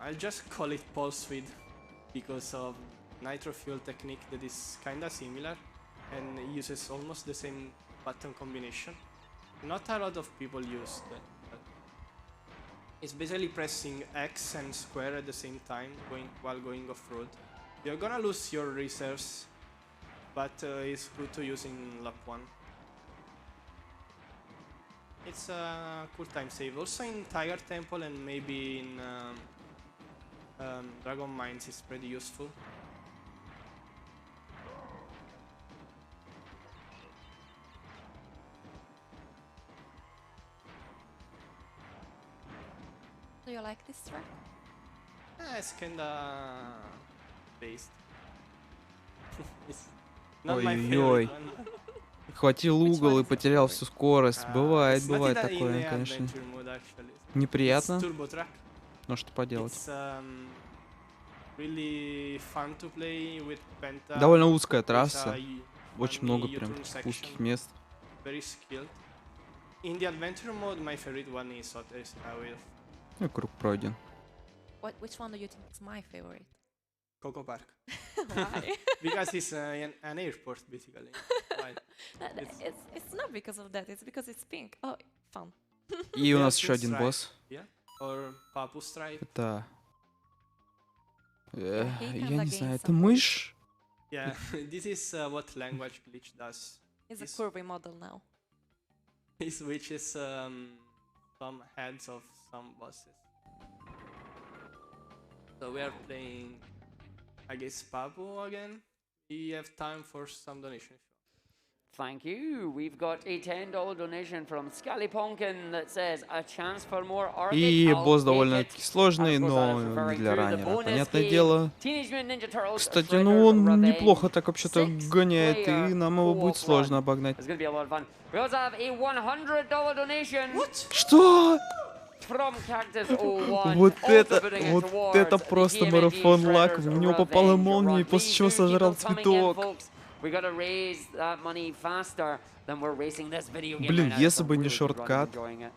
Speaker 3: I'll just call it pulse speed because of nitro fuel technique that is kinda similar and uses almost the same button combination. Not a lot of people use that. But it's basically pressing X and square at the same time while going off-road. You're gonna lose your reserves, but it's good to use in lap 1. It's a cool time save. Also in Tiger Temple and maybe in Dragon Mines is pretty useful.
Speaker 2: Do you like this track?
Speaker 3: It's kinda based. It's not my
Speaker 1: Ой-ой-ой.
Speaker 3: favorite one.
Speaker 1: Хватил
Speaker 2: Which
Speaker 1: угол
Speaker 2: one
Speaker 1: и
Speaker 2: is your
Speaker 1: потерял
Speaker 2: favorite?
Speaker 1: всю скорость. Бывает,
Speaker 3: It's not
Speaker 1: бывает
Speaker 3: in
Speaker 1: такое,
Speaker 3: the
Speaker 1: конечно.
Speaker 3: adventure mode actually.
Speaker 1: Неприятно,
Speaker 3: It's turbo track.
Speaker 1: но что поделать.
Speaker 3: It's really fun to play with Penta.
Speaker 1: Довольно узкая
Speaker 3: There's
Speaker 1: трасса,
Speaker 3: a
Speaker 1: очень
Speaker 3: one
Speaker 1: много
Speaker 3: U-turn
Speaker 1: прям таких узких
Speaker 3: section.
Speaker 1: мест.
Speaker 3: Very skilled. In the adventure mode, my favorite one is Otters with
Speaker 1: Ну, круг пройден.
Speaker 2: Which one do you think is my favorite?
Speaker 3: Coco Park.
Speaker 2: Why?
Speaker 3: Because it's an airport, basically. Right.
Speaker 2: It's not because of that. It's because it's pink. Oh, fun.
Speaker 1: И у
Speaker 3: Yeah,
Speaker 1: нас еще
Speaker 3: Pink
Speaker 1: один
Speaker 3: Stripe.
Speaker 1: босс.
Speaker 3: Or Papu Stripe.
Speaker 1: Это...
Speaker 2: he
Speaker 1: я
Speaker 2: kinda
Speaker 1: не знаю,
Speaker 2: gains
Speaker 1: это
Speaker 2: some
Speaker 1: мышь?
Speaker 3: Yeah, this is what language glitch does.
Speaker 2: It's a
Speaker 3: Is-
Speaker 2: curvy model now.
Speaker 3: It switches some heads of some bosses. So we are playing against Papu again. We have time for some donation.
Speaker 4: Thank you. We've got a $10 donation from Scally Ponkin that says a chance for more Arctic.
Speaker 1: И
Speaker 4: I'll
Speaker 1: босс
Speaker 4: take
Speaker 1: довольно-таки
Speaker 4: it.
Speaker 1: сложный,
Speaker 4: And of course, that is
Speaker 1: но не
Speaker 4: referring
Speaker 1: для
Speaker 4: to the
Speaker 1: раннера.
Speaker 4: bonus
Speaker 1: Понятное
Speaker 4: game,
Speaker 1: дело.
Speaker 4: Teenage Mutant Ninja Turtles
Speaker 1: Кстати,
Speaker 4: Shredder's
Speaker 1: ну он
Speaker 4: Revenge.
Speaker 1: неплохо так вообще-то
Speaker 4: Six
Speaker 1: гоняет, и
Speaker 4: player
Speaker 1: нам его будет
Speaker 4: co-op
Speaker 1: сложно
Speaker 4: run.
Speaker 1: обогнать.
Speaker 4: It's going to be a lot of fun. We also have a $100 donation
Speaker 1: Что?
Speaker 4: from Cactus01.
Speaker 1: Вот
Speaker 4: also
Speaker 1: это
Speaker 4: putting it towards
Speaker 1: просто
Speaker 4: the
Speaker 1: марафон
Speaker 4: TMNT
Speaker 1: лаков. В него
Speaker 4: Shredder's
Speaker 1: попала
Speaker 4: Revenge
Speaker 1: молния,
Speaker 4: run.
Speaker 1: после
Speaker 4: Please
Speaker 1: чего
Speaker 4: do keep
Speaker 1: сожрал
Speaker 4: them coming in,
Speaker 1: цветок.
Speaker 4: folks. We gotta raise that money faster than we're racing this video game
Speaker 1: Блин,
Speaker 4: right now.
Speaker 1: если
Speaker 4: It's a
Speaker 1: бы не
Speaker 4: really good run, I'm
Speaker 1: шорткат,
Speaker 4: enjoying it.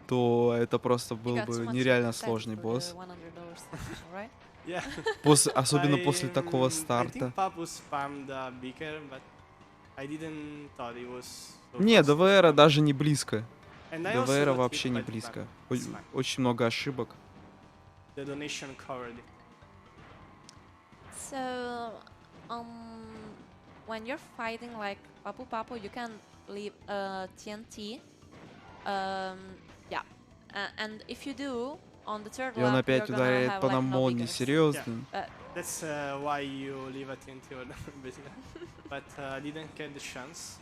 Speaker 1: то это просто
Speaker 2: You
Speaker 1: был
Speaker 2: got
Speaker 1: бы
Speaker 2: too much
Speaker 1: нереально
Speaker 2: excited
Speaker 1: сложный
Speaker 2: for
Speaker 1: босс.
Speaker 2: the $100 special, right?
Speaker 3: Yeah.
Speaker 1: Особенно после такого
Speaker 3: I
Speaker 1: старта.
Speaker 3: think Papu spammed the beaker, but I didn't thought it was so
Speaker 1: Не,
Speaker 3: fast.
Speaker 1: ДВР даже не близко.
Speaker 3: And I also
Speaker 1: ДВР
Speaker 3: got
Speaker 1: вообще
Speaker 3: hit
Speaker 1: не
Speaker 3: by the
Speaker 1: близко.
Speaker 3: spam. It's fine.
Speaker 1: Очень много ошибок.
Speaker 3: The donation covered it.
Speaker 2: So, when you're fighting like Papu Papu, you can leave TNT. Yeah, and if you do, on the third
Speaker 1: И он
Speaker 2: lap, you're
Speaker 1: опять
Speaker 2: gonna
Speaker 1: ударяет
Speaker 2: have
Speaker 1: по
Speaker 2: like
Speaker 1: нам
Speaker 2: no
Speaker 1: молнией,
Speaker 2: beacons.
Speaker 1: серьезно.
Speaker 3: That's why you leave a TNT or basically. but didn't get the chance.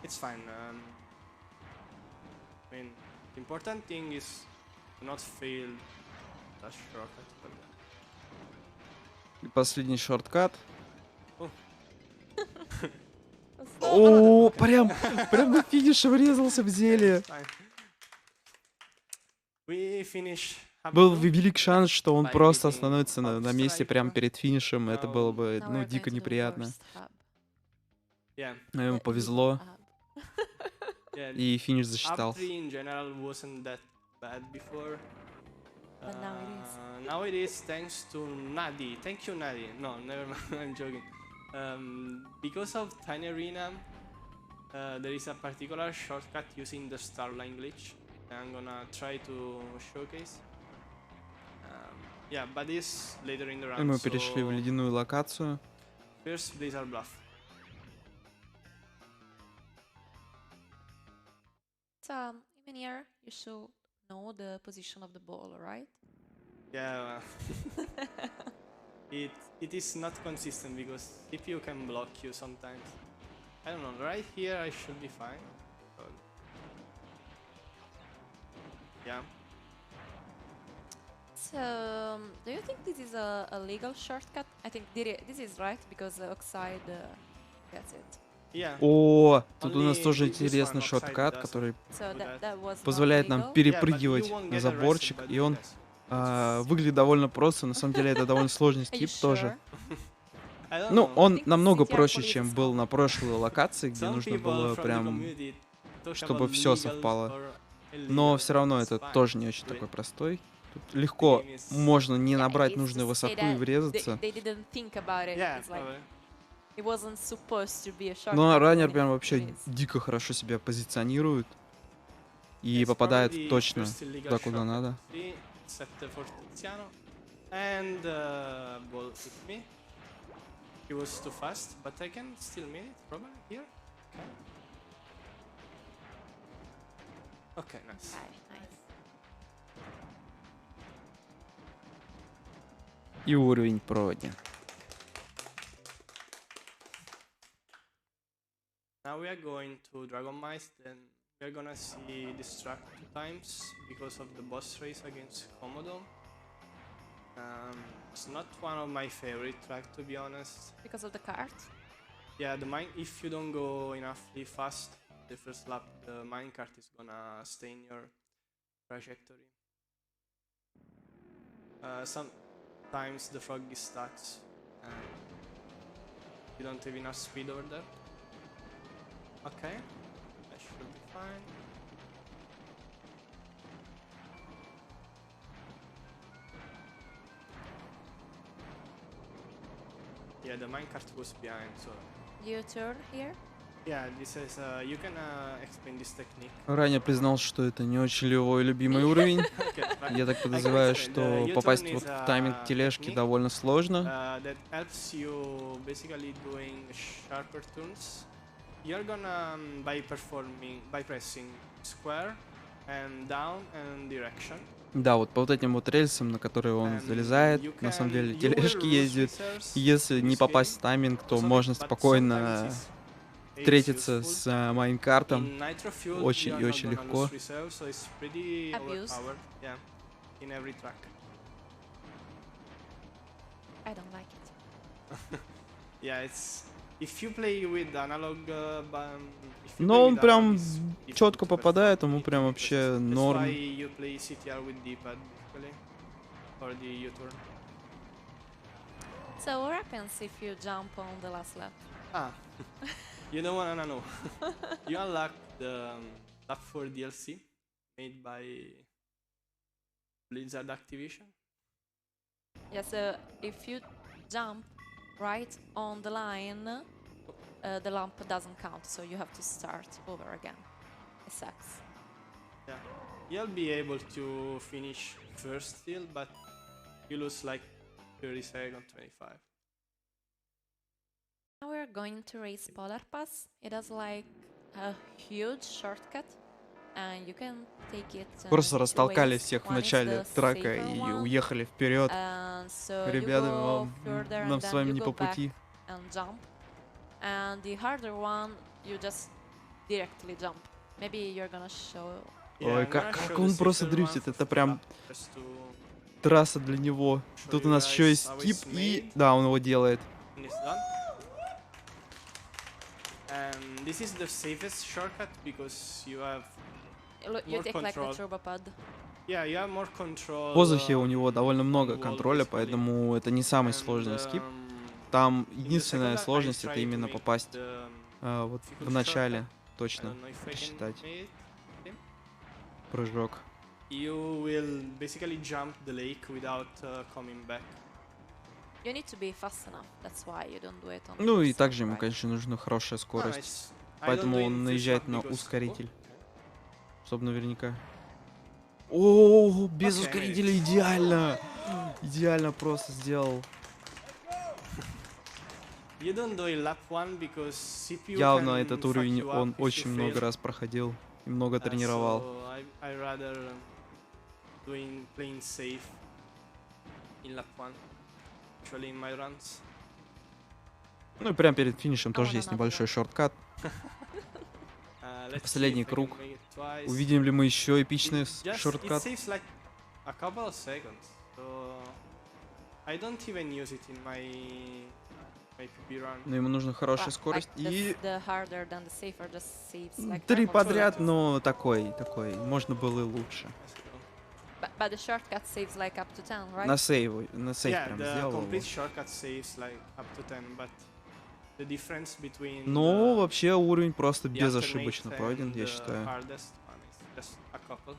Speaker 3: It's fine. I mean, the important thing is to not fail that shortcut.
Speaker 1: И последний шорткат.
Speaker 3: О.
Speaker 1: О, прям на финише врезался в зелье.
Speaker 3: It's fine. We finish.
Speaker 1: Был велик шанс, что он просто остановится на месте прямо перед финишем. Это было бы,
Speaker 2: Now
Speaker 1: ну,
Speaker 2: we're going
Speaker 1: дико
Speaker 2: to do
Speaker 1: неприятно.
Speaker 2: worst hub.
Speaker 3: Yeah,
Speaker 1: Но ему
Speaker 2: The
Speaker 1: повезло,
Speaker 2: hub.
Speaker 3: yeah.
Speaker 1: и финиш
Speaker 3: Up
Speaker 1: засчитался.
Speaker 3: 3 in general wasn't that bad before.
Speaker 2: But now it is.
Speaker 3: Now it is thanks to Nadi. Thank you, Nadi. No, never mind. I'm joking. Because of Tiny Arena, there is a particular shortcut using the Starline glitch. I'm gonna try to showcase. Yeah, but this later in the
Speaker 1: И
Speaker 3: round.
Speaker 1: мы перешли в
Speaker 3: So
Speaker 1: ледяную локацию.
Speaker 3: first, Blizzard Bluff.
Speaker 2: Even here, you should know the position of the ball, right?
Speaker 3: Yeah. It is not consistent because CPU can block you sometimes. I don't know. Right here, I should be fine. But yeah.
Speaker 2: So, do you think this is a legal shortcut? I think this is right because the Oxide gets it.
Speaker 3: Yeah.
Speaker 1: О, тут у нас
Speaker 3: Only
Speaker 1: тоже
Speaker 3: this one
Speaker 1: интересный
Speaker 3: Oxide
Speaker 1: шорткат,
Speaker 3: doesn't.
Speaker 1: который
Speaker 2: So
Speaker 3: Do
Speaker 2: that was
Speaker 1: позволяет
Speaker 2: not
Speaker 1: нам
Speaker 2: legal.
Speaker 1: перепрыгивать
Speaker 3: Yeah, but you won't
Speaker 1: на
Speaker 3: get
Speaker 1: заборчик,
Speaker 3: arrested by
Speaker 1: и
Speaker 3: doing
Speaker 1: он
Speaker 3: this.
Speaker 1: выглядит довольно просто. На самом деле это довольно сложный
Speaker 2: Are you
Speaker 1: скип тоже.
Speaker 2: sure?
Speaker 3: I don't
Speaker 1: Ну,
Speaker 3: know.
Speaker 1: он
Speaker 2: think the
Speaker 1: намного
Speaker 2: CTR
Speaker 1: проще,
Speaker 2: police
Speaker 1: чем
Speaker 2: is
Speaker 1: был
Speaker 2: common.
Speaker 1: на прошлой локации, где
Speaker 3: Some
Speaker 1: нужно
Speaker 3: people
Speaker 1: было
Speaker 3: from the
Speaker 1: прям,
Speaker 3: community talk
Speaker 1: чтобы
Speaker 3: about
Speaker 1: все
Speaker 3: legal
Speaker 1: совпало.
Speaker 3: or
Speaker 1: Но
Speaker 3: illegal.
Speaker 1: все равно
Speaker 3: It's
Speaker 1: это
Speaker 3: fine.
Speaker 1: тоже не очень
Speaker 3: Really.
Speaker 1: такой простой. Тут легко
Speaker 3: game is-
Speaker 1: можно не
Speaker 2: Yeah,
Speaker 1: набрать
Speaker 2: it's
Speaker 1: нужную
Speaker 2: to say
Speaker 1: высоту и
Speaker 2: that
Speaker 1: врезаться.
Speaker 2: They didn't think about it.
Speaker 3: Yeah,
Speaker 2: It's like
Speaker 3: probably.
Speaker 2: it wasn't supposed to be a shortcut.
Speaker 1: Но раннер
Speaker 2: when
Speaker 1: прям
Speaker 2: it
Speaker 1: вообще
Speaker 2: is.
Speaker 1: дико хорошо себя позиционирует. И
Speaker 3: It's
Speaker 1: попадает
Speaker 3: probably the
Speaker 1: точно
Speaker 3: first illegal
Speaker 1: туда, куда
Speaker 3: shortcut.
Speaker 1: надо.
Speaker 3: See, set for Tiziano. And ball hit me. He was too fast, but I can still make it, probably, here. Okay, nice.
Speaker 2: Okay, nice.
Speaker 1: И уровень пройден.
Speaker 3: Now we are going to Dragon Mice, then we are gonna see this track 2 times because of the boss race against Komodo. It's not one of my favorite tracks, to be honest.
Speaker 2: Because of the cart.
Speaker 3: Yeah, the mine, if you don't go enoughly fast the first lap, the minecart is gonna stay in your trajectory. Sometimes the frog is stuck and you don't have enough speed over there. Okay, that should be fine. Yeah, the minecart was behind, so
Speaker 2: You turn here.
Speaker 3: yeah, this is you can explain this technique.
Speaker 1: Ранее признался, что это не очень его любимый уровень.
Speaker 3: Okay, fine.
Speaker 1: Я так подозреваю,
Speaker 3: explain.
Speaker 1: что
Speaker 3: The
Speaker 1: попасть
Speaker 3: U-turn
Speaker 1: вот
Speaker 3: is
Speaker 1: в тайминг
Speaker 3: a
Speaker 1: тележки
Speaker 3: technique,
Speaker 1: довольно сложно.
Speaker 3: that helps you basically doing sharper turns. You're gonna by pressing square and down and direction.
Speaker 1: Да, вот по вот этим вот рельсам, на которые он
Speaker 3: And
Speaker 1: залезает,
Speaker 3: you
Speaker 1: на самом
Speaker 3: can-
Speaker 1: деле
Speaker 3: you
Speaker 1: тележки
Speaker 3: will lose
Speaker 1: ездят.
Speaker 3: reserves
Speaker 1: И если не
Speaker 3: this
Speaker 1: попасть в
Speaker 3: game,
Speaker 1: тайминг, то
Speaker 3: so
Speaker 1: можно
Speaker 3: but
Speaker 1: спокойно
Speaker 3: sometimes it's
Speaker 1: встретиться
Speaker 3: useful.
Speaker 1: с майнкартом.
Speaker 3: In Nitro Fuel,
Speaker 1: очень
Speaker 3: you're
Speaker 1: и
Speaker 3: not
Speaker 1: очень
Speaker 3: gonna
Speaker 1: легко.
Speaker 3: lose reserves, so it's pretty
Speaker 2: Abused.
Speaker 3: overpowered. Yeah, in every track.
Speaker 2: I don't like it.
Speaker 3: Yeah, it's if you play with analog, if you
Speaker 1: Но
Speaker 3: play
Speaker 1: он
Speaker 3: with
Speaker 1: прям
Speaker 3: analog, it's difficult
Speaker 1: четко
Speaker 3: to
Speaker 1: попадает,
Speaker 3: perform
Speaker 1: ему
Speaker 3: it
Speaker 1: прям
Speaker 3: because
Speaker 1: вообще
Speaker 3: that's
Speaker 1: норм.
Speaker 3: why you play CTR with D-pad basically, or the U-turn.
Speaker 2: So what happens if you jump on the last lap?
Speaker 3: Ah, you don't wanna know. You unlock the lap 4 DLC made by Blizzard Activision.
Speaker 2: Yeah, so if you jump right on the line, the lamp doesn't count, so you have to start over again. It sucks.
Speaker 3: Yeah, you'll be able to finish first still, but you lose like 30 seconds, 25.
Speaker 2: Now we're going to race Polar Pass. It has like a huge shortcut, and you can take it.
Speaker 1: Просто
Speaker 2: in two
Speaker 1: растолкали
Speaker 2: ways.
Speaker 1: всех в
Speaker 2: One is
Speaker 1: начале
Speaker 2: the
Speaker 1: трека
Speaker 2: safer
Speaker 1: и
Speaker 2: one,
Speaker 1: уехали вперед.
Speaker 2: and so you
Speaker 1: Ребята,
Speaker 2: go
Speaker 1: вам,
Speaker 2: further
Speaker 1: нам
Speaker 2: and
Speaker 1: с
Speaker 2: then
Speaker 1: вами
Speaker 2: you
Speaker 1: не
Speaker 2: go
Speaker 1: по
Speaker 2: back
Speaker 1: пути.
Speaker 2: and jump. And the harder one, you just directly jump. Maybe you're gonna show.
Speaker 1: Ой,
Speaker 3: I'm gonna
Speaker 1: как
Speaker 3: show
Speaker 1: он
Speaker 3: the
Speaker 1: просто
Speaker 3: safer one
Speaker 1: дрифтит,
Speaker 3: for
Speaker 1: это
Speaker 3: full
Speaker 1: прям
Speaker 3: lap, just to
Speaker 1: трасса для него.
Speaker 3: show
Speaker 1: Тут у
Speaker 3: you
Speaker 1: нас еще
Speaker 3: guys
Speaker 1: есть
Speaker 3: how
Speaker 1: скип
Speaker 3: it's
Speaker 1: и...
Speaker 3: made
Speaker 1: Да, он его делает.
Speaker 3: when it's done. And this is the safest shortcut because you have,
Speaker 2: You
Speaker 3: More
Speaker 2: take like the
Speaker 3: control.
Speaker 2: turbo pad.
Speaker 3: yeah, you have more control.
Speaker 1: В воздухе у него довольно
Speaker 3: on
Speaker 1: много
Speaker 3: wall,
Speaker 1: контроля,
Speaker 3: basically.
Speaker 1: поэтому это не самый
Speaker 3: And,
Speaker 1: сложный скип.
Speaker 3: um,
Speaker 1: Там
Speaker 3: in the
Speaker 1: единственная
Speaker 3: second lap, I
Speaker 1: сложность
Speaker 3: try
Speaker 1: это
Speaker 3: to
Speaker 1: именно
Speaker 3: make
Speaker 1: попасть
Speaker 3: the
Speaker 1: вот
Speaker 3: difficult
Speaker 1: в начале,
Speaker 3: shortcut. I
Speaker 1: точно,
Speaker 3: don't know if I can
Speaker 1: посчитать
Speaker 3: make it.
Speaker 1: прыжок.
Speaker 3: You will basically jump the lake without coming back.
Speaker 2: You need to be fast enough. That's why you don't do it on.
Speaker 1: Ну и
Speaker 2: first
Speaker 1: также
Speaker 2: lap,
Speaker 1: ему,
Speaker 2: right?
Speaker 1: конечно, нужна хорошая
Speaker 3: No,
Speaker 1: скорость,
Speaker 3: it's- I don't
Speaker 1: поэтому
Speaker 3: do it
Speaker 1: он
Speaker 3: in first
Speaker 1: наезжает
Speaker 3: lap
Speaker 1: на
Speaker 3: because-
Speaker 1: ускоритель, чтобы наверняка. О, без
Speaker 3: Okay, I made
Speaker 1: ускорителя
Speaker 3: it.
Speaker 1: идеально! Идеально просто сделал.
Speaker 3: You don't do it lap 1 because CPU
Speaker 1: Явно
Speaker 3: can
Speaker 1: этот
Speaker 3: fuck
Speaker 1: уровень
Speaker 3: you up
Speaker 1: он
Speaker 3: if you
Speaker 1: очень много
Speaker 3: fail.
Speaker 1: раз проходил и много тренировал.
Speaker 3: So I rather playing safe in lap 1, actually in my runs.
Speaker 1: Ну и прямо перед финишем тоже
Speaker 2: wanna
Speaker 1: есть
Speaker 2: another
Speaker 1: небольшой
Speaker 2: one.
Speaker 1: шорткат.
Speaker 3: Let's see
Speaker 1: Последний
Speaker 3: if I can
Speaker 1: круг.
Speaker 3: make it twice.
Speaker 1: Увидим ли мы еще эпичный
Speaker 3: It
Speaker 1: шорткат?
Speaker 3: saves like a couple of seconds, so I don't even use it in my PB run.
Speaker 1: Но ему нужна хорошая
Speaker 2: Well,
Speaker 1: скорость.
Speaker 2: like
Speaker 1: И
Speaker 2: the harder than the safer just saves like
Speaker 1: 3
Speaker 2: very much
Speaker 1: подряд,
Speaker 2: time.
Speaker 1: но такой. Можно было и лучше.
Speaker 3: Let's go.
Speaker 2: But the shortcut saves like up to 10, right?
Speaker 1: На сейв
Speaker 3: Yeah,
Speaker 1: прям
Speaker 3: the
Speaker 1: сделал его.
Speaker 3: complete shortcut saves like up to 10, but the difference between
Speaker 1: Ну,
Speaker 3: the
Speaker 1: вообще уровень просто
Speaker 3: the
Speaker 1: безошибочно
Speaker 3: alternate
Speaker 1: пройден,
Speaker 3: and
Speaker 1: я
Speaker 3: the
Speaker 1: считаю.
Speaker 3: hardest one is just a couple.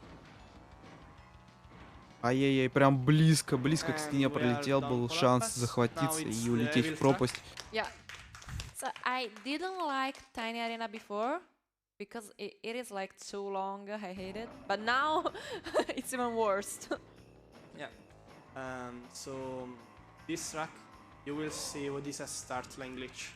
Speaker 1: Ай-яй-яй, прям близко к стене
Speaker 3: And we are
Speaker 1: пролетел,
Speaker 3: done
Speaker 1: был
Speaker 3: for
Speaker 1: шанс
Speaker 3: lap pass.
Speaker 1: захватиться
Speaker 3: Now it's
Speaker 1: и
Speaker 3: the
Speaker 1: улететь
Speaker 3: evil
Speaker 1: в пропасть.
Speaker 2: Yeah. So I didn't like Tiny Arena before because it is like too long. I hate it. But now it's even worse.
Speaker 3: Yeah. So this track, you will see what is a start line glitch.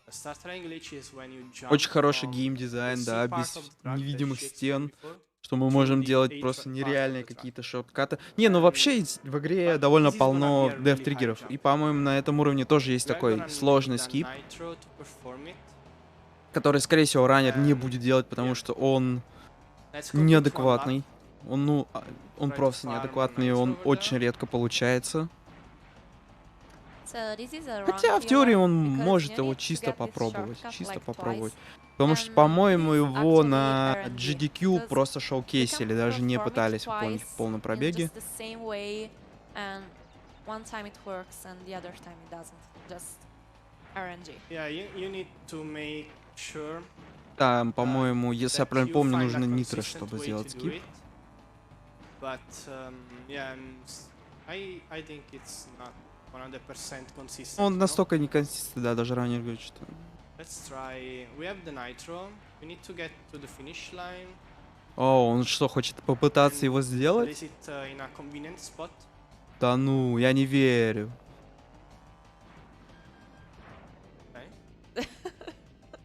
Speaker 3: A start line glitch is when you jump
Speaker 1: Очень хороший
Speaker 3: from
Speaker 1: геймдизайн,
Speaker 3: the
Speaker 1: да,
Speaker 3: C part
Speaker 1: без
Speaker 3: of the track that
Speaker 1: невидимых
Speaker 3: she
Speaker 1: стен,
Speaker 3: explained before.
Speaker 1: что мы
Speaker 3: to
Speaker 1: можем
Speaker 3: the
Speaker 1: делать
Speaker 3: A
Speaker 1: просто
Speaker 3: part of
Speaker 1: нереальные
Speaker 3: the track.
Speaker 1: какие-то шорткаты. Не, ну вообще в игре
Speaker 3: But
Speaker 1: довольно
Speaker 3: this is gonna
Speaker 1: полно
Speaker 3: be a really
Speaker 1: деф-триггеров.
Speaker 3: high
Speaker 1: И,
Speaker 3: jump.
Speaker 1: по-моему, на этом уровне тоже есть
Speaker 3: We are
Speaker 1: такой
Speaker 3: gonna
Speaker 1: сложный
Speaker 3: need a
Speaker 1: скип,
Speaker 3: nitro to perform it.
Speaker 1: который, скорее всего, раннер не будет делать, потому
Speaker 3: Yeah.
Speaker 1: что он
Speaker 3: Let's complete one lap.
Speaker 1: неадекватный. Он
Speaker 3: Try to
Speaker 1: просто
Speaker 3: farm
Speaker 1: неадекватный,
Speaker 3: nitro
Speaker 1: он
Speaker 3: over
Speaker 1: очень
Speaker 3: there.
Speaker 1: редко получается.
Speaker 2: So this is a
Speaker 1: Хотя
Speaker 2: run
Speaker 1: в теории
Speaker 2: killer
Speaker 1: он
Speaker 2: because
Speaker 1: может
Speaker 2: you
Speaker 1: его
Speaker 2: need to
Speaker 1: чисто
Speaker 2: get this
Speaker 1: попробовать.
Speaker 2: shortcut
Speaker 1: Чисто
Speaker 2: like
Speaker 1: попробовать.
Speaker 2: twice.
Speaker 1: Потому что,
Speaker 2: And
Speaker 1: по-моему,
Speaker 2: this is
Speaker 1: его
Speaker 2: actually
Speaker 1: на
Speaker 2: RNG,
Speaker 1: GDQ
Speaker 2: because
Speaker 1: просто
Speaker 2: you
Speaker 1: шоукейсили,
Speaker 2: can
Speaker 1: даже не
Speaker 2: perform it
Speaker 1: пытались выполнить в
Speaker 2: twice
Speaker 1: полном
Speaker 2: in
Speaker 1: пробеге.
Speaker 2: just the same way, and one time it works and the other time it doesn't. Just RNG.
Speaker 3: Yeah, you need to make sure
Speaker 1: Там, по-моему, если я
Speaker 3: that
Speaker 1: правильно
Speaker 3: you
Speaker 1: помню,
Speaker 3: find a
Speaker 1: нужно нитро,
Speaker 3: consistent
Speaker 1: чтобы
Speaker 3: way
Speaker 1: сделать
Speaker 3: to do
Speaker 1: скип.
Speaker 3: it. But yeah, I think it's not 100% consistent.
Speaker 1: Он
Speaker 3: no?
Speaker 1: настолько неконсистентный, да, даже ранее говорит, что...
Speaker 3: Let's try. We have the nitro. We need to get to the finish line.
Speaker 1: О, он что, хочет попытаться
Speaker 3: and
Speaker 1: его сделать?
Speaker 3: Place it in a convenient spot.
Speaker 1: Да ну, я не верю.
Speaker 3: Okay.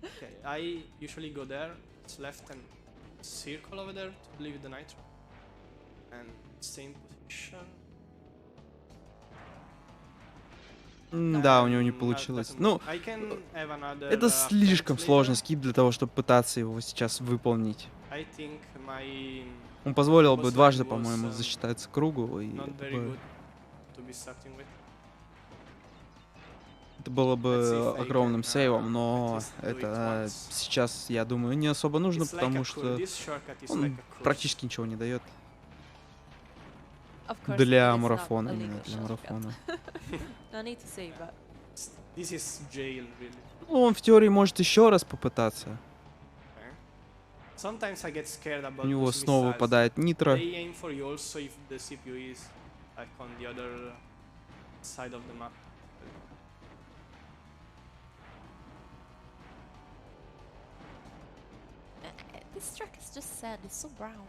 Speaker 3: Okay. I usually go there. It's left and circle over there to leave the nitro. And stay in position.
Speaker 1: Да, у него не
Speaker 3: And
Speaker 1: получилось.
Speaker 3: doesn't
Speaker 1: Ну,
Speaker 3: work. I can have another,
Speaker 1: это слишком
Speaker 3: attempt
Speaker 1: сложный
Speaker 3: later.
Speaker 1: скип для того, чтобы пытаться его сейчас выполнить.
Speaker 3: I think my
Speaker 1: Он позволил бы
Speaker 3: boss
Speaker 1: дважды,
Speaker 3: line was,
Speaker 1: по-моему, засчитаться кругу, и
Speaker 3: not
Speaker 1: это
Speaker 3: very
Speaker 1: бы,
Speaker 3: good to be starting with.
Speaker 1: это было
Speaker 3: Let's see
Speaker 1: бы
Speaker 3: if I
Speaker 1: огромным
Speaker 3: can,
Speaker 1: сейвом,
Speaker 3: at
Speaker 1: но
Speaker 3: least do it
Speaker 1: это
Speaker 3: once.
Speaker 1: сейчас, я думаю, не особо нужно,
Speaker 3: It's like a
Speaker 1: потому
Speaker 3: cruise.
Speaker 1: что
Speaker 3: This shortcut is
Speaker 1: он
Speaker 3: like a cruise.
Speaker 1: практически ничего не дает
Speaker 2: Of course,
Speaker 1: для
Speaker 2: it's not
Speaker 1: марафона,
Speaker 2: a
Speaker 1: именно
Speaker 2: legal
Speaker 1: для
Speaker 2: shortcut.
Speaker 1: марафона.
Speaker 2: No need to say, but
Speaker 3: This is jail, really.
Speaker 1: Ну, он в теории может еще раз попытаться.
Speaker 3: Okay. Sometimes I get scared about
Speaker 1: У него
Speaker 3: those
Speaker 1: снова
Speaker 3: missiles.
Speaker 1: выпадает нитро.
Speaker 3: They aim for you also if the CPU is like on the other side of the map.
Speaker 2: this track is just sad. It's so brown.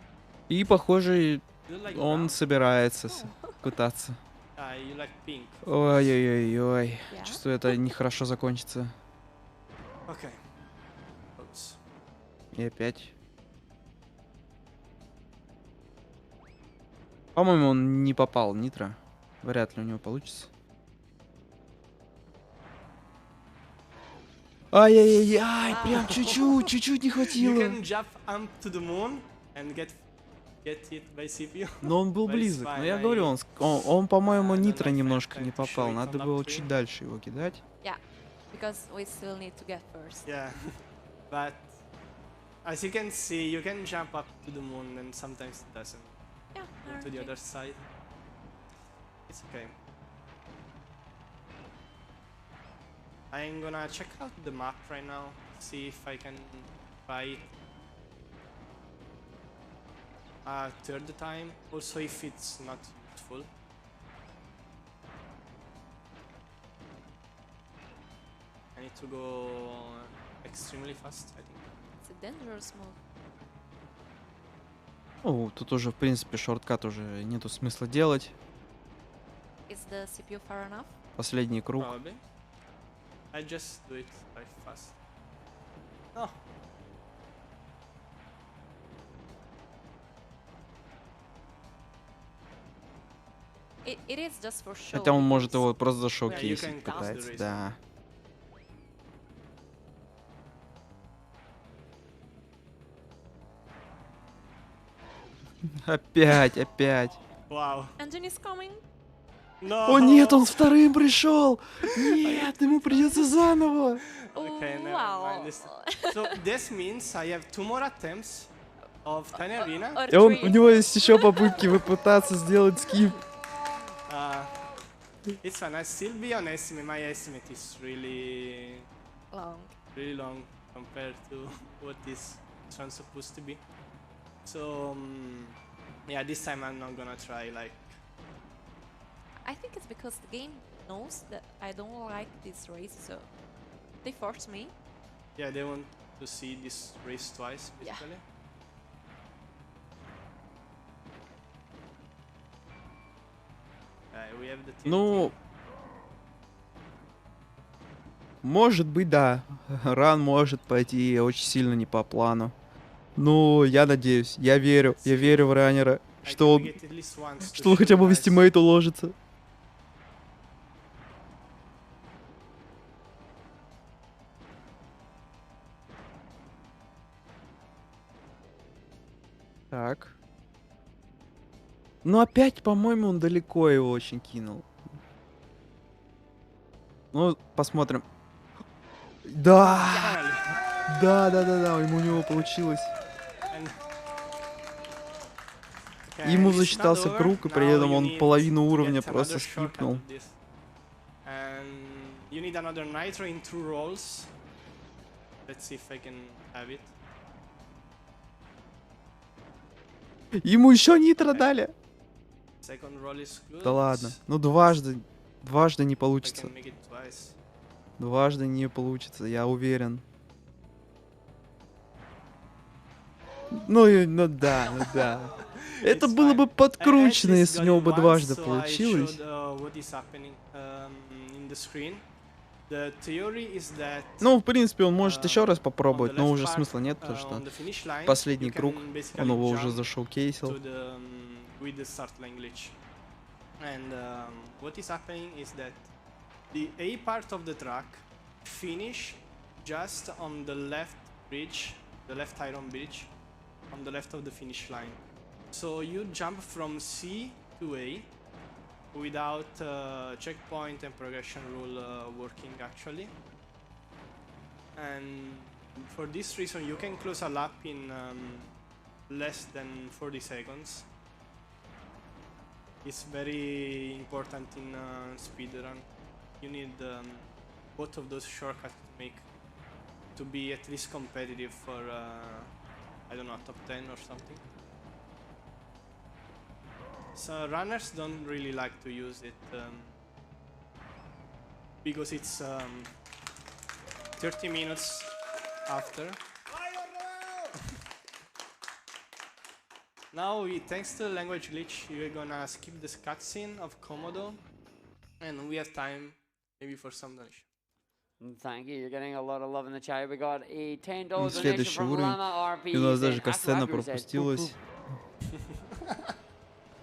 Speaker 1: И, похоже,
Speaker 3: You like
Speaker 1: он
Speaker 3: brown?
Speaker 1: собирается
Speaker 2: Oh.
Speaker 1: пытаться.
Speaker 3: You like pink.
Speaker 1: Ой-ой-ой-ой.
Speaker 2: Yeah.
Speaker 1: Чувствую, это нехорошо закончится.
Speaker 3: Okay. Oops.
Speaker 1: И опять. По-моему, он не попал в нитро. Вряд ли у него получится. Ай-яй-яй-яй, прям чуть-чуть не
Speaker 3: You
Speaker 1: хватило.
Speaker 3: can jump up to the moon and get hit by CPU.
Speaker 1: Но он был
Speaker 3: But it's
Speaker 1: близок. Но
Speaker 3: fine,
Speaker 1: я говорю,
Speaker 3: I
Speaker 1: он, по-моему,
Speaker 3: don't
Speaker 1: нитро
Speaker 3: have
Speaker 1: немножко
Speaker 3: time
Speaker 1: не
Speaker 3: to show
Speaker 1: попал.
Speaker 3: it
Speaker 1: Надо
Speaker 3: on
Speaker 1: было
Speaker 3: lap
Speaker 1: чуть
Speaker 3: 3.
Speaker 1: дальше его кидать.
Speaker 2: Yeah, because we still need to get first.
Speaker 3: Yeah, but as you can see, you can jump up to the moon and sometimes it doesn't.
Speaker 2: Yeah,
Speaker 3: Go to the
Speaker 2: RNG.
Speaker 3: other side. It's okay. I'm gonna check out the map right now, see if I can try it a third time, also if it's not useful. I need to go extremely fast, I think.
Speaker 2: It's a dangerous move.
Speaker 1: Ну, тут уже, в принципе, шорткат уже нету смысла делать.
Speaker 2: Is the CPU far enough?
Speaker 1: Последний круг.
Speaker 3: Probably. I just do it very fast. Oh.
Speaker 2: It is just for show.
Speaker 1: Хотя он может
Speaker 2: because
Speaker 1: его просто
Speaker 3: can
Speaker 1: зашоукейсить
Speaker 3: close the
Speaker 1: пытается,
Speaker 3: race.
Speaker 1: да. Опять.
Speaker 3: Wow.
Speaker 2: Engine is coming.
Speaker 3: No.
Speaker 1: О нет, он вторым пришел! Нет, ему придется заново.
Speaker 3: Okay, never
Speaker 2: Wow.
Speaker 3: mind. So this means I have 2 more attempts of Tiny Arena.
Speaker 2: Or
Speaker 1: И он,
Speaker 2: three.
Speaker 1: у него есть еще попытки попытаться сделать скип.
Speaker 3: Uh, it's fine. I still be on estimate. My estimate is really long compared to what this one supposed to be. So yeah, this time I'm not gonna try like.
Speaker 2: I think it's because the game knows that I don't like this race, so they force me.
Speaker 3: Yeah, they want to see this race twice,
Speaker 2: Yeah.
Speaker 3: basically. We have the
Speaker 1: Ну, может быть, да. Ран может пойти очень сильно не по плану. Ну, я надеюсь, я верю в раннера, что он хотя бы в эстимейт уложится. Так. Ну, опять, по-моему, он далеко его очень кинул. Ну, посмотрим. Да! Да, у него получилось. Ему засчитался круг, и при этом он половину уровня просто скипнул.
Speaker 3: You need another nitro in 2 rolls. Let's see if I can have it.
Speaker 1: Ему еще нитро дали.
Speaker 3: Second roll is good.
Speaker 1: Да ладно. Ну, дважды не
Speaker 3: I
Speaker 1: получится.
Speaker 3: can make it twice.
Speaker 1: Дважды не получится, я уверен. Ну да. Это
Speaker 3: It's
Speaker 1: было
Speaker 3: fine.
Speaker 1: бы
Speaker 3: I
Speaker 1: подкручено,
Speaker 3: actually
Speaker 1: если у
Speaker 3: got
Speaker 1: него
Speaker 3: it
Speaker 1: бы
Speaker 3: once,
Speaker 1: дважды
Speaker 3: so I
Speaker 1: получилось.
Speaker 3: showed, what is happening in the screen. The theory is that
Speaker 1: Ну, в принципе, он может еще раз
Speaker 3: on
Speaker 1: попробовать,
Speaker 3: the
Speaker 1: но
Speaker 3: left
Speaker 1: уже
Speaker 3: part,
Speaker 1: смысла нет, потому
Speaker 3: on
Speaker 1: что
Speaker 3: the finish line,
Speaker 1: последний
Speaker 3: you
Speaker 1: круг,
Speaker 3: can basically
Speaker 1: он его уже
Speaker 3: jump
Speaker 1: зашоукейсил.
Speaker 3: to the, with the start line glitch. And what is happening is that the A part of the track finish just on the left bridge, the left iron bridge, on the left of the finish line. So you jump from C to A without checkpoint and progression rule working actually. And for this reason you can close a lap in less than 40 seconds. It's very important in speedrun. You need both of those shortcuts to be at least competitive for I don't know, top 10 or something. So runners don't really like to use it because it's 30 minutes after. Now, thanks to the language glitch, we're gonna skip this cutscene of Komodo, and we have time maybe for some donation.
Speaker 4: Thank you. You're getting a lot of love in the chat. We got a $10 donation
Speaker 1: Следующий
Speaker 4: from
Speaker 1: уровень.
Speaker 4: Lama RP.
Speaker 1: И у нас
Speaker 4: saying,
Speaker 1: даже
Speaker 4: "Ask
Speaker 1: касцена
Speaker 4: Rapper," says, "Poop,
Speaker 1: пропустилась.
Speaker 4: poop."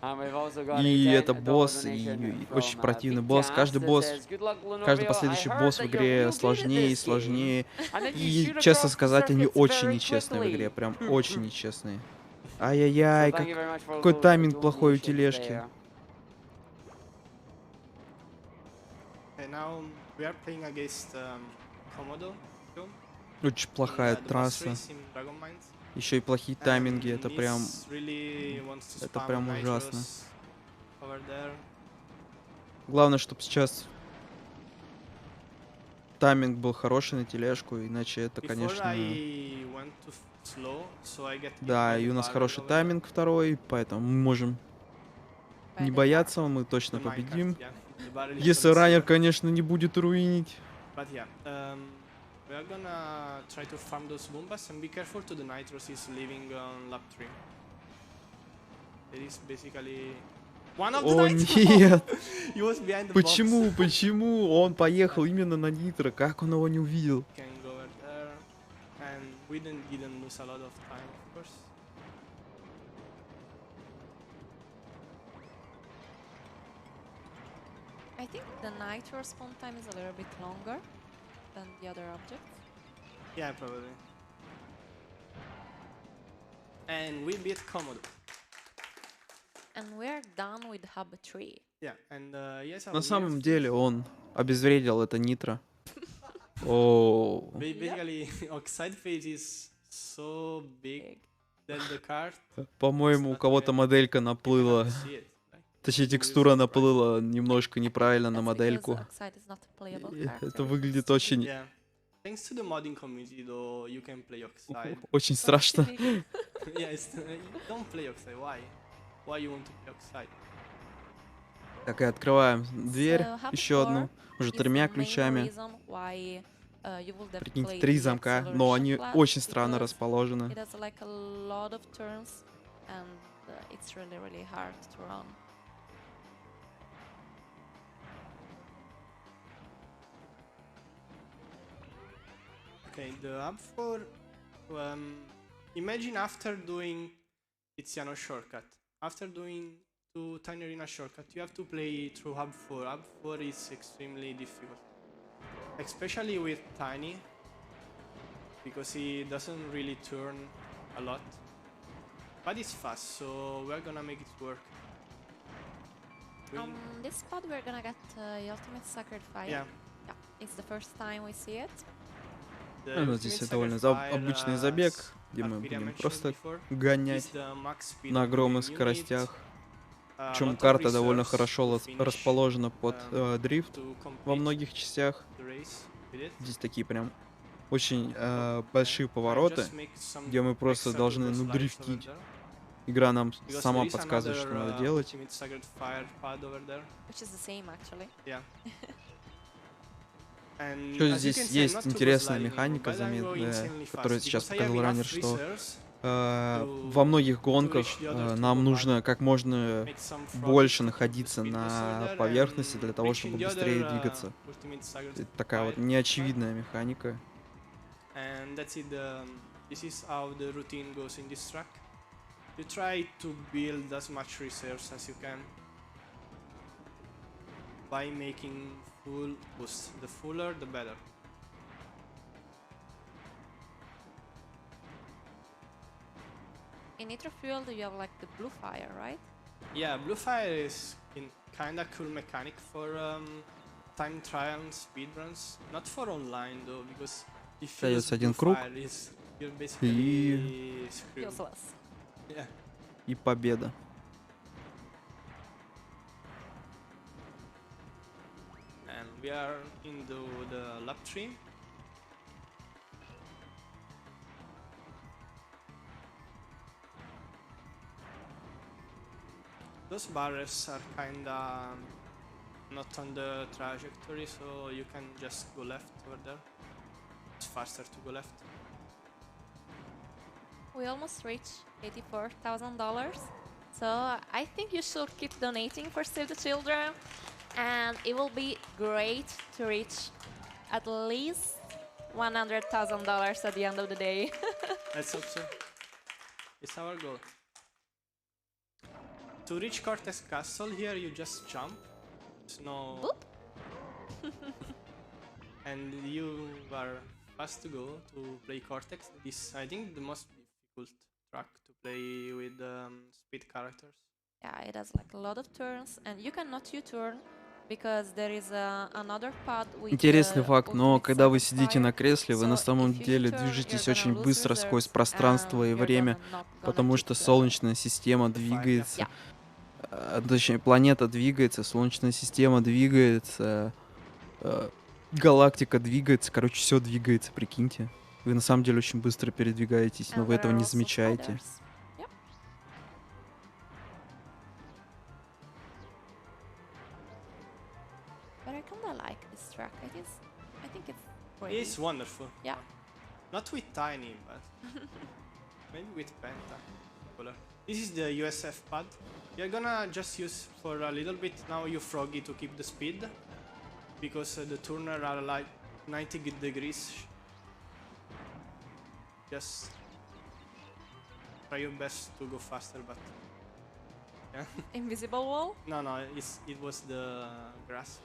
Speaker 4: And we've also got
Speaker 1: И
Speaker 4: a
Speaker 1: это
Speaker 4: $10
Speaker 1: босс,
Speaker 4: donation
Speaker 1: и
Speaker 4: from
Speaker 1: очень противный
Speaker 4: Big
Speaker 1: босс.
Speaker 4: Gas
Speaker 1: Каждый
Speaker 4: that
Speaker 1: босс,
Speaker 4: says, "Good luck,
Speaker 1: каждый
Speaker 4: Lornoveo. I
Speaker 1: последующий
Speaker 4: heard
Speaker 1: босс в
Speaker 4: that you're
Speaker 1: игре
Speaker 4: real good at
Speaker 1: сложнее и
Speaker 4: this game,
Speaker 1: сложнее.
Speaker 4: and that you
Speaker 1: И,
Speaker 4: shoot
Speaker 1: честно
Speaker 4: across the
Speaker 1: сказать, они
Speaker 4: circuits
Speaker 1: очень
Speaker 4: very
Speaker 1: нечестные в игре.
Speaker 4: quickly."
Speaker 1: Прям очень нечестные.
Speaker 4: So
Speaker 1: Ай-яй-яй,
Speaker 4: thank you very much for
Speaker 1: какой
Speaker 4: those
Speaker 1: тайминг плохой у
Speaker 4: donations
Speaker 1: тележки.
Speaker 4: there.
Speaker 3: And now we are playing against Komodo.
Speaker 1: Очень плохая трасса. Еще и плохие тайминги. Это прям ужасно. Главное, чтобы сейчас тайминг был хороший на тележку, иначе это, конечно... Да, и у нас хороший тайминг второй, поэтому мы можем не бояться, мы точно победим. Если раннер, конечно, не будет руинить.
Speaker 3: We are gonna try to farm those Boombas and be careful to the Nitros he's leaving on lap 3. It is basically one of the
Speaker 1: О,
Speaker 3: Nitros.
Speaker 1: нет!
Speaker 3: He was behind the
Speaker 1: Почему?
Speaker 3: box.
Speaker 1: Почему? Он поехал именно на нитро. Как он его не увидел?
Speaker 3: Can go over there. And we didn't lose a lot of time, of course.
Speaker 2: I think the nitro spawn time is a little bit longer than the other objects.
Speaker 3: Yeah, probably. And we beat Komodo.
Speaker 2: And we're done with hub 3.
Speaker 3: Yeah, and yes,
Speaker 1: На самом деле он обезвредил это нитро. О,
Speaker 3: basically, Oxide phase is so big that the card
Speaker 1: по-моему, у кого-то моделька наплыла.
Speaker 3: see it.
Speaker 1: Точнее, текстура наплыла немножко неправильно на
Speaker 2: That's
Speaker 1: модельку.
Speaker 2: because Oxide is not a playable
Speaker 1: И
Speaker 2: character.
Speaker 1: это выглядит очень,
Speaker 3: Yeah. Thanks to the modding community, though, you can play Oxide.
Speaker 1: очень страшно.
Speaker 3: Yeah, don't play Oxide. Why? Why you want to play Oxide?
Speaker 1: Так, и открываем дверь,
Speaker 2: So, hub
Speaker 1: еще
Speaker 2: 4
Speaker 1: одну, уже
Speaker 2: is the
Speaker 1: 3
Speaker 2: main
Speaker 1: ключами.
Speaker 2: reason why, you will have
Speaker 1: Прикиньте,
Speaker 2: played
Speaker 1: 3
Speaker 2: the
Speaker 1: замка,
Speaker 2: acceleration
Speaker 1: но они
Speaker 2: class
Speaker 1: очень странно
Speaker 2: because
Speaker 1: расположены.
Speaker 2: it has like a lot of turns and it's really hard to run.
Speaker 3: Okay, the hub 4. Imagine after doing Tiziano shortcut. After doing 2 Tiny Arena shortcut, you have to play through hub 4. Hub 4 is extremely difficult. Especially with Tiny. Because he doesn't really turn a lot. But it's fast, so we're gonna make it work.
Speaker 2: On this spot we're gonna get the ultimate sacred fire.
Speaker 3: Yeah.
Speaker 2: Yeah, it's the first time we see it.
Speaker 3: The
Speaker 1: Ну,
Speaker 3: ultimate
Speaker 1: здесь
Speaker 3: Sacred
Speaker 1: довольно
Speaker 3: Fire,
Speaker 1: обычный забег, где мы
Speaker 3: Arcadia
Speaker 1: будем
Speaker 3: mentioned
Speaker 1: просто
Speaker 3: before,
Speaker 1: гонять
Speaker 3: is the max speed
Speaker 1: на огромных
Speaker 3: you need,
Speaker 1: скоростях.
Speaker 3: a
Speaker 1: Причем
Speaker 3: lot of
Speaker 1: карта довольно
Speaker 3: reserves
Speaker 1: хорошо
Speaker 3: to finish,
Speaker 1: расположена под дрифт
Speaker 3: to
Speaker 1: во
Speaker 3: complete
Speaker 1: многих частях.
Speaker 3: the race with it.
Speaker 1: Здесь такие прям очень большие
Speaker 3: I
Speaker 1: повороты,
Speaker 3: just make some
Speaker 1: где мы просто
Speaker 3: extra to
Speaker 1: должны
Speaker 3: those lights over
Speaker 1: дрифтить.
Speaker 3: there,
Speaker 1: Игра нам
Speaker 3: because
Speaker 1: сама
Speaker 3: there is
Speaker 1: подсказывает, что
Speaker 3: another,
Speaker 1: надо делать.
Speaker 3: ultimate Sacred Fire pad over there.
Speaker 2: Which is the same actually.
Speaker 3: Yeah. And
Speaker 1: Ещё
Speaker 3: as you
Speaker 1: здесь
Speaker 3: can see, I'm
Speaker 1: есть
Speaker 3: not too
Speaker 1: интересная
Speaker 3: sliding anymore,
Speaker 1: механика,
Speaker 3: but I'm going insanely
Speaker 1: которую
Speaker 3: fast
Speaker 1: сейчас
Speaker 3: because I have
Speaker 1: показал ранее,
Speaker 3: enough
Speaker 1: что
Speaker 3: reserves
Speaker 1: во многих
Speaker 3: to
Speaker 1: гонках
Speaker 3: reach the other two
Speaker 1: нам
Speaker 3: go
Speaker 1: нужно
Speaker 3: back,
Speaker 1: как можно
Speaker 3: make some froggies
Speaker 1: больше
Speaker 3: to keep the
Speaker 1: находиться
Speaker 3: speed boost
Speaker 1: на
Speaker 3: over there,
Speaker 1: поверхности
Speaker 3: and
Speaker 1: для того,
Speaker 3: reaching
Speaker 1: чтобы
Speaker 3: the
Speaker 1: быстрее
Speaker 3: other,
Speaker 1: двигаться.
Speaker 3: ultimate Sacred
Speaker 1: Это такая вот
Speaker 3: Fire
Speaker 1: неочевидная механика.
Speaker 3: And that's it. This is how the routine goes in this track. You try to build as much reserves as you can by making full boost. The fuller, the better.
Speaker 2: In Nitro Fuel you have like the blue fire, right?
Speaker 3: Yeah, blue fire is kinda cool mechanic for time trial and speedruns. Not for online though, because if you use
Speaker 1: Остаётся один
Speaker 3: blue
Speaker 1: круг,
Speaker 3: fire, you're basically screwed.
Speaker 2: Useless.
Speaker 3: Yeah.
Speaker 1: и победа.
Speaker 3: And we are into the lap 3. Those barriers are kinda not on the trajectory, so you can just go left over there. It's faster to go left.
Speaker 2: We almost reached $84,000. So I think you should keep donating for Save the Children. And it will be great to reach at least $100,000 at the end of the day.
Speaker 3: Let's hope so. It's our goal. To reach Cortex Castle here, you just jump. There's no...
Speaker 2: Boop.
Speaker 3: And you are fast to go to play Cortex. This, I think, the most difficult track to play with speed characters.
Speaker 2: Yeah, it has like a lot of turns, and you cannot U-turn because there is another pad with
Speaker 1: Интересный факт, но
Speaker 2: ultimate
Speaker 1: когда вы
Speaker 2: second
Speaker 1: сидите на
Speaker 2: fire.
Speaker 1: кресле, вы на
Speaker 2: So
Speaker 1: самом
Speaker 2: if you
Speaker 1: деле
Speaker 2: U-turn, you're
Speaker 1: движетесь
Speaker 2: gonna
Speaker 1: очень
Speaker 2: lose
Speaker 1: быстро сквозь
Speaker 2: reserves,
Speaker 1: пространство и
Speaker 2: and you're
Speaker 1: время,
Speaker 2: not gonna
Speaker 1: потому
Speaker 2: keep
Speaker 1: что
Speaker 2: the...
Speaker 1: Солнечная система
Speaker 3: the fire,
Speaker 1: двигается,
Speaker 2: yeah.
Speaker 1: точнее, планета двигается, Солнечная система двигается, галактика двигается, короче, все двигается, прикиньте. Вы на самом деле очень быстро передвигаетесь, но
Speaker 2: And
Speaker 1: вы
Speaker 2: there
Speaker 1: этого
Speaker 2: are
Speaker 1: не
Speaker 2: also
Speaker 1: замечаете.
Speaker 2: spiders. Yep. But I kinda like this track. I think it's great.
Speaker 3: It's wonderful.
Speaker 2: Yeah.
Speaker 3: Not with Tiny, but maybe with Penta. Cooler. This is the USF pad. You're gonna just use for a little bit now you Froggy to keep the speed. Because the turner are like 90 degrees. Just try your best to go faster, but yeah.
Speaker 2: Invisible wall?
Speaker 3: No, it was the grass.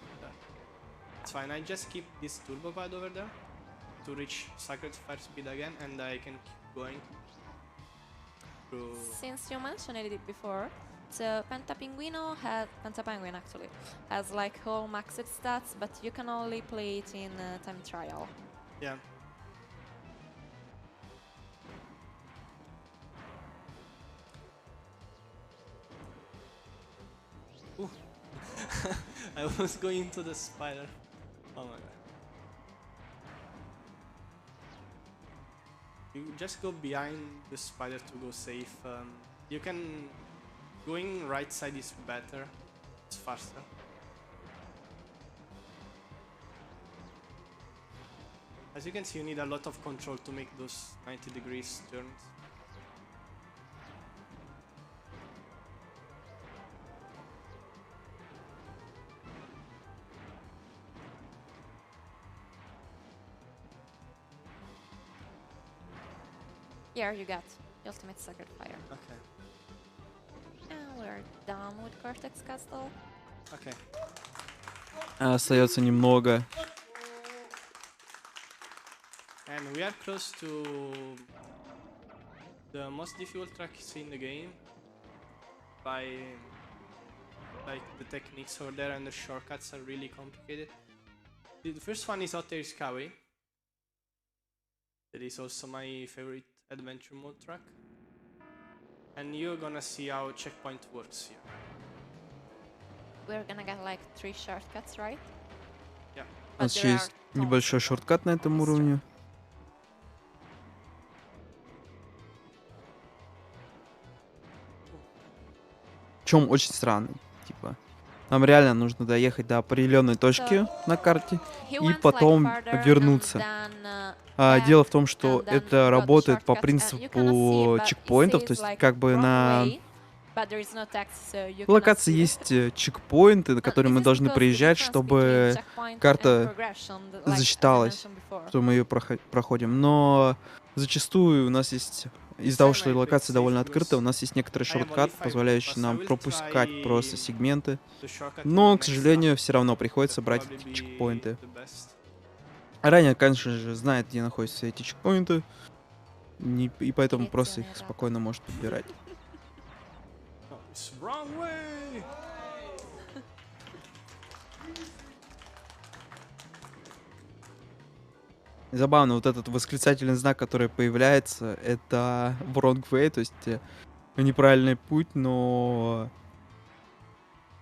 Speaker 3: It's fine. I just keep this turbo pad over there to reach Sacred Fire speed again, and I can keep going. Through...
Speaker 2: Since you mentioned it before, so Pentapenguin actually has like whole maxed stats, but you can only play it in time trial.
Speaker 3: Yeah. Ooh. I was going to the spider. Oh my god. You just go behind the spider to go safe. You can... Going right side is better. It's faster. As you can see, you need a lot of control to make those 90 degrees turns.
Speaker 2: Here you got ultimate Sacred Fire.
Speaker 3: Okay.
Speaker 2: And we're done with Cortex Castle.
Speaker 3: Okay.
Speaker 1: Остается немного.
Speaker 3: And we are close to the most difficult tracks in the game. By like the techniques over there and the shortcuts are really complicated. The first one is Hot Air Skyway. That is also my favorite adventure mode track. And you're gonna see how checkpoint works here.
Speaker 2: We're gonna get like 3 shortcuts, right?
Speaker 3: Yeah.
Speaker 1: У нас
Speaker 2: But
Speaker 1: еще
Speaker 2: there
Speaker 1: есть
Speaker 2: are
Speaker 1: небольшой
Speaker 2: tons of
Speaker 1: шорткат на этом
Speaker 2: this track.
Speaker 1: уровне. Причем очень странный, типа. Нам реально нужно доехать до определенной точки на карте
Speaker 2: He
Speaker 1: и
Speaker 2: went,
Speaker 1: потом
Speaker 2: like, further
Speaker 1: вернуться.
Speaker 2: and then, back,
Speaker 1: Дело в том, что
Speaker 2: and then
Speaker 1: это
Speaker 2: got
Speaker 1: работает по
Speaker 2: shortcuts, and you cannot see,
Speaker 1: принципу
Speaker 2: but it
Speaker 1: чекпоинтов,
Speaker 2: says,
Speaker 1: то есть
Speaker 2: like,
Speaker 1: как бы
Speaker 2: wrong
Speaker 1: на
Speaker 2: way, but there is no text, so you
Speaker 1: в
Speaker 2: cannot
Speaker 1: локации
Speaker 2: see.
Speaker 1: есть чекпоинты, на которые
Speaker 2: This
Speaker 1: мы
Speaker 2: is
Speaker 1: должны
Speaker 2: because the
Speaker 1: проезжать,
Speaker 2: difference
Speaker 1: чтобы
Speaker 2: between checkpoint and
Speaker 1: карта
Speaker 2: progression, like, as I
Speaker 1: засчиталась,
Speaker 2: mentioned before.
Speaker 1: что мы ее проходим. Но зачастую у нас есть, из-за того, что локация довольно открытая, у нас есть некоторый шорткат, позволяющий нам пропускать просто сегменты. Но, к сожалению, все равно приходится брать эти чекпоинты. Ранее, конечно же, знает, где находятся эти чекпоинты, и поэтому просто их спокойно может подбирать. Забавно, вот этот восклицательный знак, который появляется, это wrong way, то есть неправильный путь, но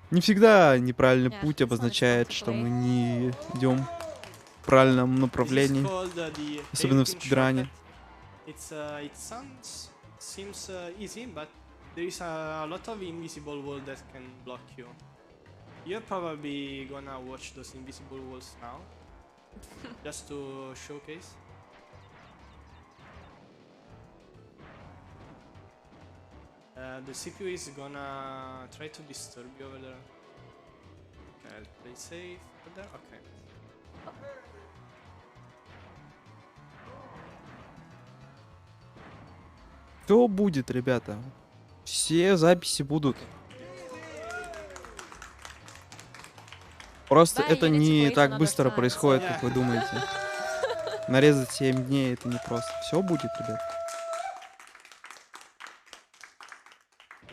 Speaker 1: не всегда неправильный
Speaker 2: Yeah,
Speaker 1: путь
Speaker 2: this one is
Speaker 1: обозначает,
Speaker 2: fun to
Speaker 1: что
Speaker 2: play.
Speaker 1: мы не идем в правильном направлении, особенно в спидране.
Speaker 3: It seems easy, but there is a lot of invisible wall that can block you. You're probably gonna watch those invisible walls now, just to showcase. The CPU is gonna try to disturb you over there. Okay, I'll play safe over there. Okay.
Speaker 1: Все будет, ребята. Все записи будут. Просто
Speaker 2: Bye,
Speaker 1: это
Speaker 2: you need to
Speaker 1: не
Speaker 2: wait
Speaker 1: так
Speaker 2: another
Speaker 1: быстро
Speaker 2: time,
Speaker 1: происходит,
Speaker 2: so-
Speaker 1: как вы думаете. Нарезать 7 дней это непросто. Все будет, ребят.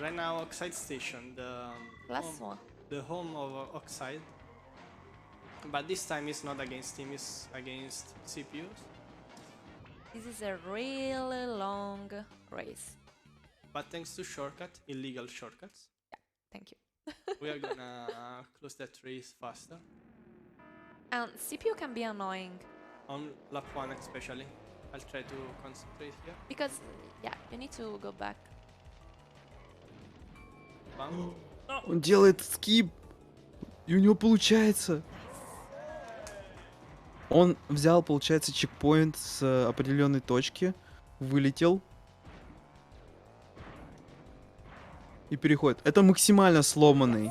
Speaker 3: Right now, Oxide Station,
Speaker 2: Last one.
Speaker 3: the home of Oxide. But this time it's not against team, it's against CPUs.
Speaker 2: This is a really long race.
Speaker 3: But thanks to shortcut, illegal shortcuts,
Speaker 2: Thank you.
Speaker 3: we are gonna close that race faster.
Speaker 2: And CPU can be annoying
Speaker 3: On lap 1 especially. I'll try to concentrate here.
Speaker 2: because, yeah, you need to go back.
Speaker 3: Bam.
Speaker 1: Он делает скип, и у него получается. Он взял, получается, чекпоинт с определенной точки, вылетел и переходит. Это максимально сломанный.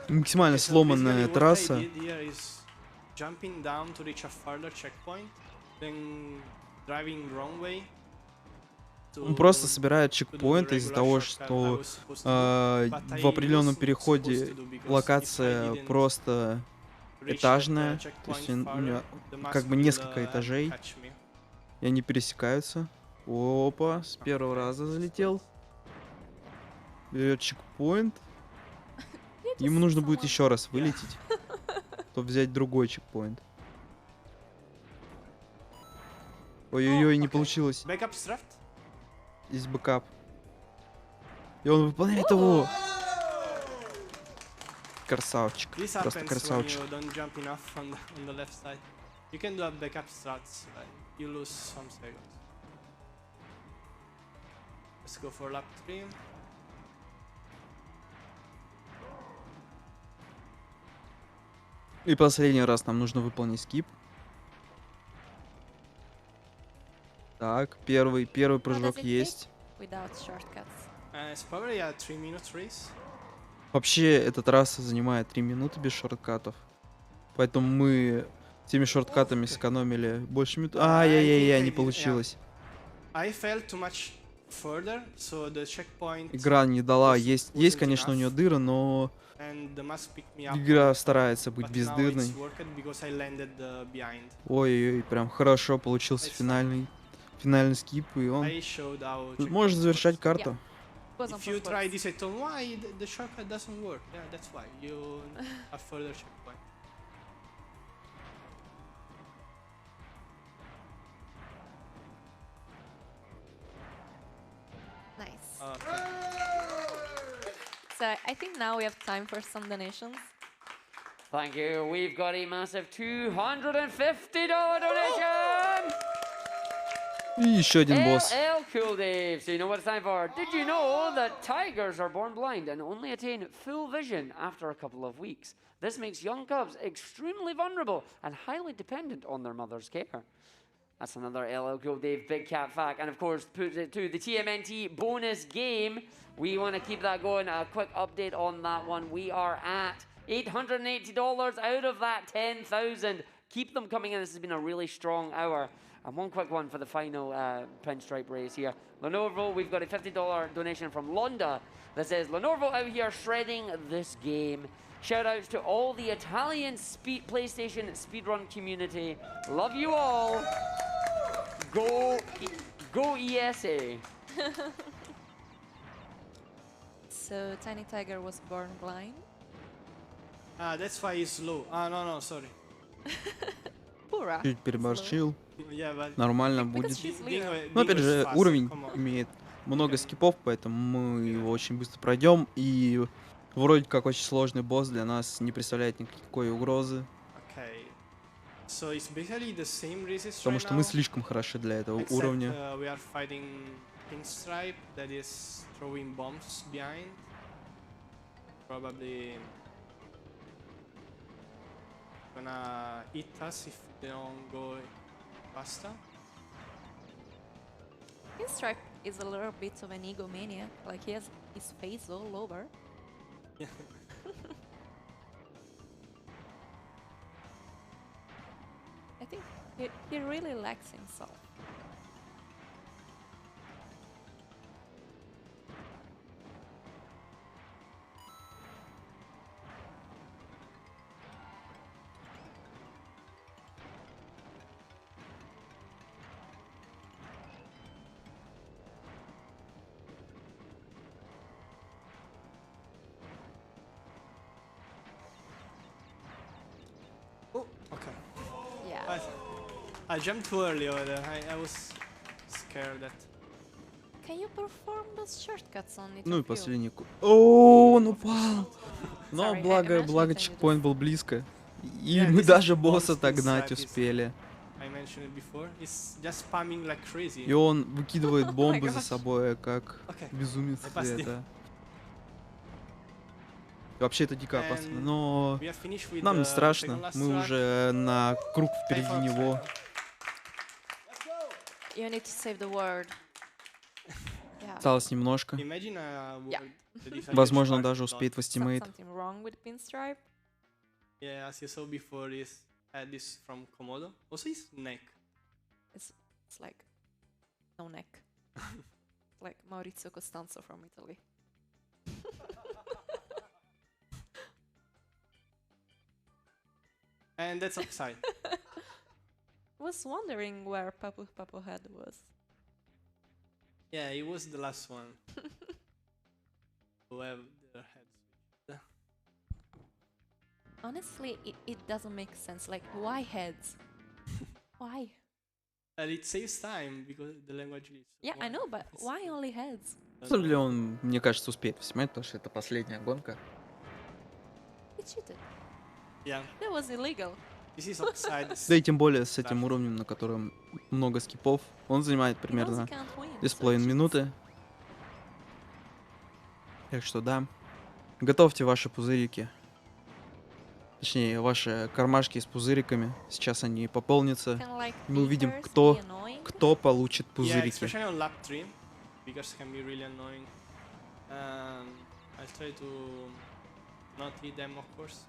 Speaker 1: Максимально
Speaker 3: Okay, so
Speaker 1: сломанная
Speaker 3: basically what I
Speaker 1: трасса.
Speaker 3: did here is jumping down to reach a further checkpoint, then driving wrong way.
Speaker 1: Он просто собирает чекпоинты из-за того, что в определенном переходе локация просто этажная, то есть у него как бы несколько этажей, и они пересекаются. Опа, с первого раза залетел. Берет чекпоинт. Ему нужно будет еще раз вылететь, чтобы взять другой чекпоинт. Ой-ой-ой, не получилось.
Speaker 3: Backup strat?
Speaker 1: Здесь бэкап. И он выполняет его. Красавчик.
Speaker 3: This
Speaker 1: Просто
Speaker 3: happens when
Speaker 1: красавчик.
Speaker 3: you don't jump enough on the left side. You can do a backup strats, but you lose some seconds. Let's go for lap 3.
Speaker 1: И последний раз нам нужно выполнить скип. Так, первый прыжок
Speaker 2: does it
Speaker 1: есть.
Speaker 2: Without shortcuts.
Speaker 3: It's probably a 3-minute race.
Speaker 1: Вообще, эта трасса занимает 3 минуты без шорткатов. Поэтому мы теми шорткатами сэкономили больше минут. Ай-яй-яй, не получилось.
Speaker 3: I fell too much further, so the checkpoint
Speaker 1: Игра не дала. Есть,
Speaker 3: wasn't
Speaker 1: конечно, у нее
Speaker 3: enough,
Speaker 1: дыры, но
Speaker 3: and the mask picked me up.
Speaker 1: игра старается быть
Speaker 3: But now
Speaker 1: бездырной.
Speaker 3: it's worked because I landed behind.
Speaker 1: Ой-ой-ой, прям хорошо получился финальный скип, и он
Speaker 3: I showed how
Speaker 1: может
Speaker 3: checkpoints
Speaker 1: завершать
Speaker 3: works.
Speaker 1: карту.
Speaker 2: Was on
Speaker 3: If you
Speaker 2: purpose.
Speaker 3: try this at home, why the shortcut doesn't work? Yeah, that's why you have further checkpoint.
Speaker 2: Nice.
Speaker 3: Okay.
Speaker 2: So I think now we have time for some donations.
Speaker 4: Thank you. We've got a massive $250 donation!
Speaker 1: И еще один босс.
Speaker 4: LL Cool Dave. So you know what it's time for. Did you know that tigers are born blind and only attain full vision after a couple of weeks? This makes young cubs extremely vulnerable and highly dependent on their mother's care. That's another LL Cool Dave Big Cat fact. And of course, put it to the TMNT bonus game. We want to keep that going. A quick update on that one. We are at $880 out of that 10,000. Keep them coming in. This has been a really strong hour. And one quick one for the final pinstripe race here. Lornoveo, we've got a $50 donation from Londa that says, Lornoveo out here shredding this game. Shout outs to all the Italian PlayStation speedrun community. Love you all. Go ESA.
Speaker 2: So Tiny Tiger was born blind.
Speaker 3: That's why he's slow. No, sorry.
Speaker 2: Pura.
Speaker 1: Чуть переборщил.
Speaker 3: Yeah, but
Speaker 1: Нормально
Speaker 2: Because
Speaker 1: будет.
Speaker 2: she's little.
Speaker 1: Но опять
Speaker 3: Dingo is
Speaker 1: же,
Speaker 3: fast,
Speaker 1: уровень
Speaker 3: come on.
Speaker 1: имеет много скипов, поэтому мы его очень быстро пройдем. И вроде как очень сложный босс для нас не представляет никакой угрозы.
Speaker 3: Okay. So it's basically the same races
Speaker 1: Потому
Speaker 3: right
Speaker 1: что мы
Speaker 3: now,
Speaker 1: слишком хороши для этого
Speaker 3: except,
Speaker 1: уровня.
Speaker 3: we are fighting Pinstripe that is throwing bombs behind. Probably gonna eat us if they don't go faster.
Speaker 2: Pinstripe is a little bit of an egomaniac. Like he has his face all over.
Speaker 3: Yeah.
Speaker 2: I think he really likes himself.
Speaker 3: I jumped too early over there. I was scared that.
Speaker 2: Can you perform those shortcuts on it?
Speaker 1: Ну и последний О, он упал! Но
Speaker 2: Sorry, I
Speaker 1: благо
Speaker 2: mentioned it and you
Speaker 1: чекпоинт
Speaker 2: just-
Speaker 1: был близко. И
Speaker 3: Yeah,
Speaker 1: мы
Speaker 3: this is
Speaker 1: даже
Speaker 3: bomb
Speaker 1: босса
Speaker 3: spin
Speaker 1: догнать
Speaker 3: stripe is-
Speaker 1: успели.
Speaker 3: I mentioned it before. It's just spamming like crazy.
Speaker 1: И он выкидывает бомбы за
Speaker 2: gosh.
Speaker 1: собой, как
Speaker 3: Okay.
Speaker 1: безумец.
Speaker 3: I passed him.
Speaker 1: Это... Вообще это дико опасно,
Speaker 3: And
Speaker 1: но
Speaker 3: We are finished with
Speaker 1: нам не
Speaker 3: the
Speaker 1: страшно.
Speaker 3: second last
Speaker 1: Мы
Speaker 3: track.
Speaker 1: уже на круг
Speaker 3: Time
Speaker 1: впереди
Speaker 3: for
Speaker 1: него.
Speaker 3: upside.
Speaker 2: You need to save the word. Yeah.
Speaker 1: Осталось немножко.
Speaker 3: Imagine a
Speaker 2: Yeah.
Speaker 3: world that is a
Speaker 1: Возможно,
Speaker 3: benchmark
Speaker 1: даже
Speaker 3: dot.
Speaker 1: успеет в Estimate.
Speaker 2: Something wrong with pinstripe?
Speaker 3: Yeah, as you saw before, is had this from Komodo. Also, his neck.
Speaker 2: It's like no neck. Like Maurizio Costanzo from Italy.
Speaker 3: And that's upside.
Speaker 2: Was wondering where Papu head was.
Speaker 3: Yeah, he was the last one to have their heads.
Speaker 2: Honestly, it doesn't make sense. Like, why heads? Why?
Speaker 3: And it saves time because the language glitch.
Speaker 2: Yeah, I know, but why only heads?
Speaker 1: На самом деле он, мне кажется, успеет в Estimate, потому что это последняя гонка.
Speaker 2: He cheated.
Speaker 3: Yeah,
Speaker 2: That was illegal.
Speaker 3: this is upside.
Speaker 1: Да и тем более с этим уровнем, на котором много скипов, он занимает
Speaker 2: He knows
Speaker 1: примерно
Speaker 2: he can't win, so
Speaker 1: 2,5
Speaker 2: he cheats.
Speaker 1: минуты. Так что да. Готовьте ваши пузырики. Точнее, ваши кармашки с пузыриками. Сейчас они пополнятся.
Speaker 2: Can, like,
Speaker 1: Мы увидим,
Speaker 2: beepers
Speaker 1: кто,
Speaker 2: be annoying?
Speaker 1: кто получит
Speaker 3: Yeah,
Speaker 1: пузырики.
Speaker 3: especially on lap 3, because can be really annoying. I'll try to not hit them, of course.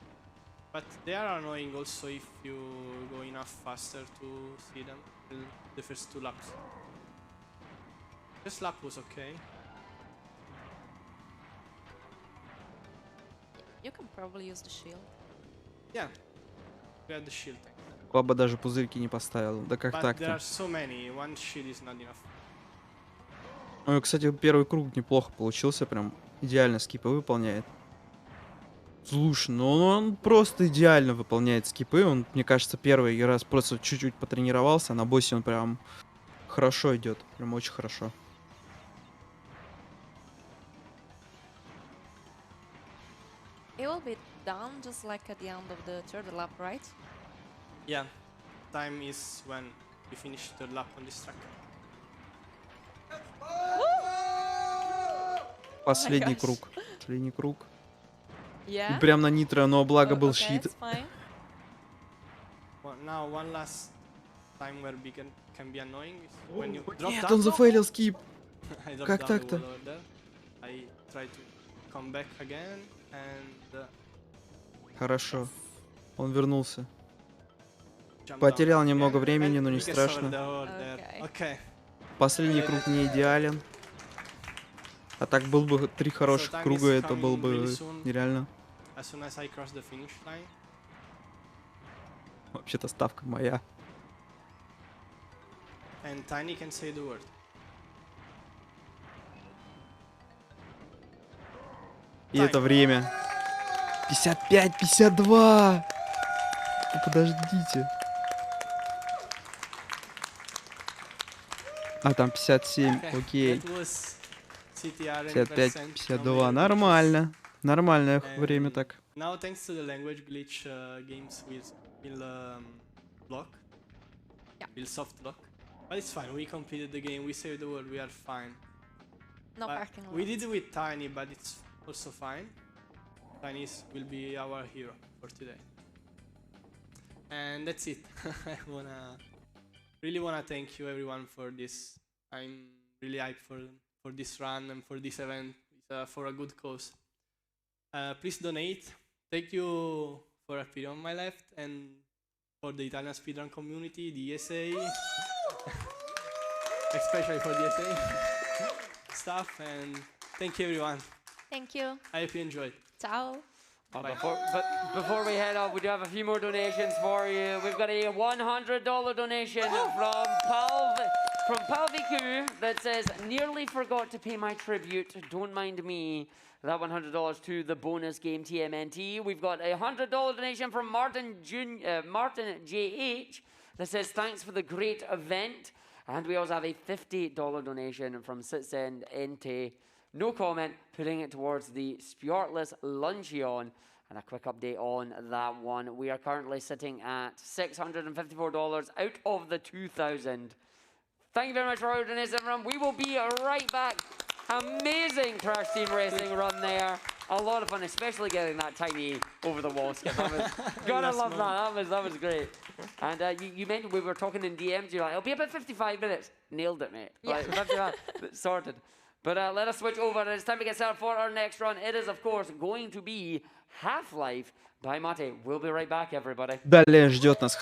Speaker 3: But they are annoying also if you go enough faster to see them in the first 2 laps. This lap was okay.
Speaker 2: You can probably use the shield.
Speaker 3: Yeah, we had the shield tank.
Speaker 1: Баба даже пузырики не поставила. Да как
Speaker 3: But there
Speaker 1: так-то?
Speaker 3: are so many, one shield is not enough.
Speaker 1: Ой, кстати, первый круг неплохо получился. Прям идеально скипы выполняет. Слушай, ну он просто идеально выполняет скипы. Он, мне кажется, первый раз просто чуть-чуть потренировался. А на боссе он прям хорошо идет. Прям очень хорошо.
Speaker 2: It will be done just like at the end of the third lap, right?
Speaker 3: Yeah, time is when you finish the lap on this track.
Speaker 1: Последний
Speaker 2: gosh.
Speaker 1: круг. Последний круг. И
Speaker 2: Yeah.
Speaker 1: прям на нитро, но благо был
Speaker 2: Okay,
Speaker 1: щит.
Speaker 2: it's fine.
Speaker 3: Well, now one last time where beacon can be annoying is when you drop
Speaker 1: Нет,
Speaker 3: down.
Speaker 1: он зафейлил скип.
Speaker 3: I dropped
Speaker 1: Как
Speaker 3: down the
Speaker 1: так-то?
Speaker 3: wall over there. I try to come back again and
Speaker 1: Хорошо. Он вернулся.
Speaker 3: jump
Speaker 1: Потерял
Speaker 3: down
Speaker 1: немного
Speaker 3: again.
Speaker 1: времени,
Speaker 3: And
Speaker 1: но не
Speaker 3: we get
Speaker 1: страшно.
Speaker 3: over the wall there.
Speaker 2: Okay.
Speaker 3: Okay.
Speaker 1: Последний круг не идеален. А так был бы 3 хороших
Speaker 3: time
Speaker 1: круга,
Speaker 3: is
Speaker 1: это было
Speaker 3: coming
Speaker 1: бы
Speaker 3: really soon.
Speaker 1: нереально.
Speaker 3: As soon as I cross the finish line,
Speaker 1: Вообще-то ставка моя.
Speaker 3: and Tiny can say the word.
Speaker 1: И это время. 55-52! Ну, подождите. А, там 57,
Speaker 3: Okay,
Speaker 1: окей.
Speaker 3: that was CTR
Speaker 1: 55-52, нормально. Нормальное время так.
Speaker 3: Now, thanks to the language glitch, games will block.
Speaker 2: Yeah.
Speaker 3: Will soft lock. But it's fine. We completed the game. We saved the world. We are fine.
Speaker 2: No
Speaker 3: But
Speaker 2: parking lot.
Speaker 3: we did it with Tiny, but it's also fine. Tiny will be our hero for today. And that's it. I really wanna thank you everyone for this. I'm really hyped for this run and for this event. It's for a good cause. Please donate. Thank you for appearing on my left and for the Italian speedrun community, the ESA, especially for the ESA stuff. And thank you everyone.
Speaker 2: Thank you.
Speaker 3: I hope you enjoyed.
Speaker 2: Ciao.
Speaker 3: Bye.
Speaker 4: Before we head off, we do have a few more donations for you. We've got a $100 donation from Palviku that says, "Nearly forgot to pay my tribute. Don't mind me." That $100 to the bonus game TMNT. We've got a $100 donation from Martin JH that says thanks for the great event. And we also have a $50 donation from Citizen NT. No comment, putting it towards the Spjortless Luncheon. And a quick update on that one. We are currently sitting at $654 out of the 2,000. Thank you very much for your donation, everyone. We will be right back. Amazing Crash Team Racing run there. A lot of fun, especially getting that tiny over the wall skip. Gotta love that. That was great. And you mentioned we were talking in DMs. You're like, it'll be about 55 minutes. Nailed it, mate.
Speaker 2: Yeah.
Speaker 4: Like, 55, sorted. But let us switch over. It's time to get started for our next run. It is, of course, going to be Half-Life by Mate. We'll be right back, everybody.
Speaker 1: Далее ждет нас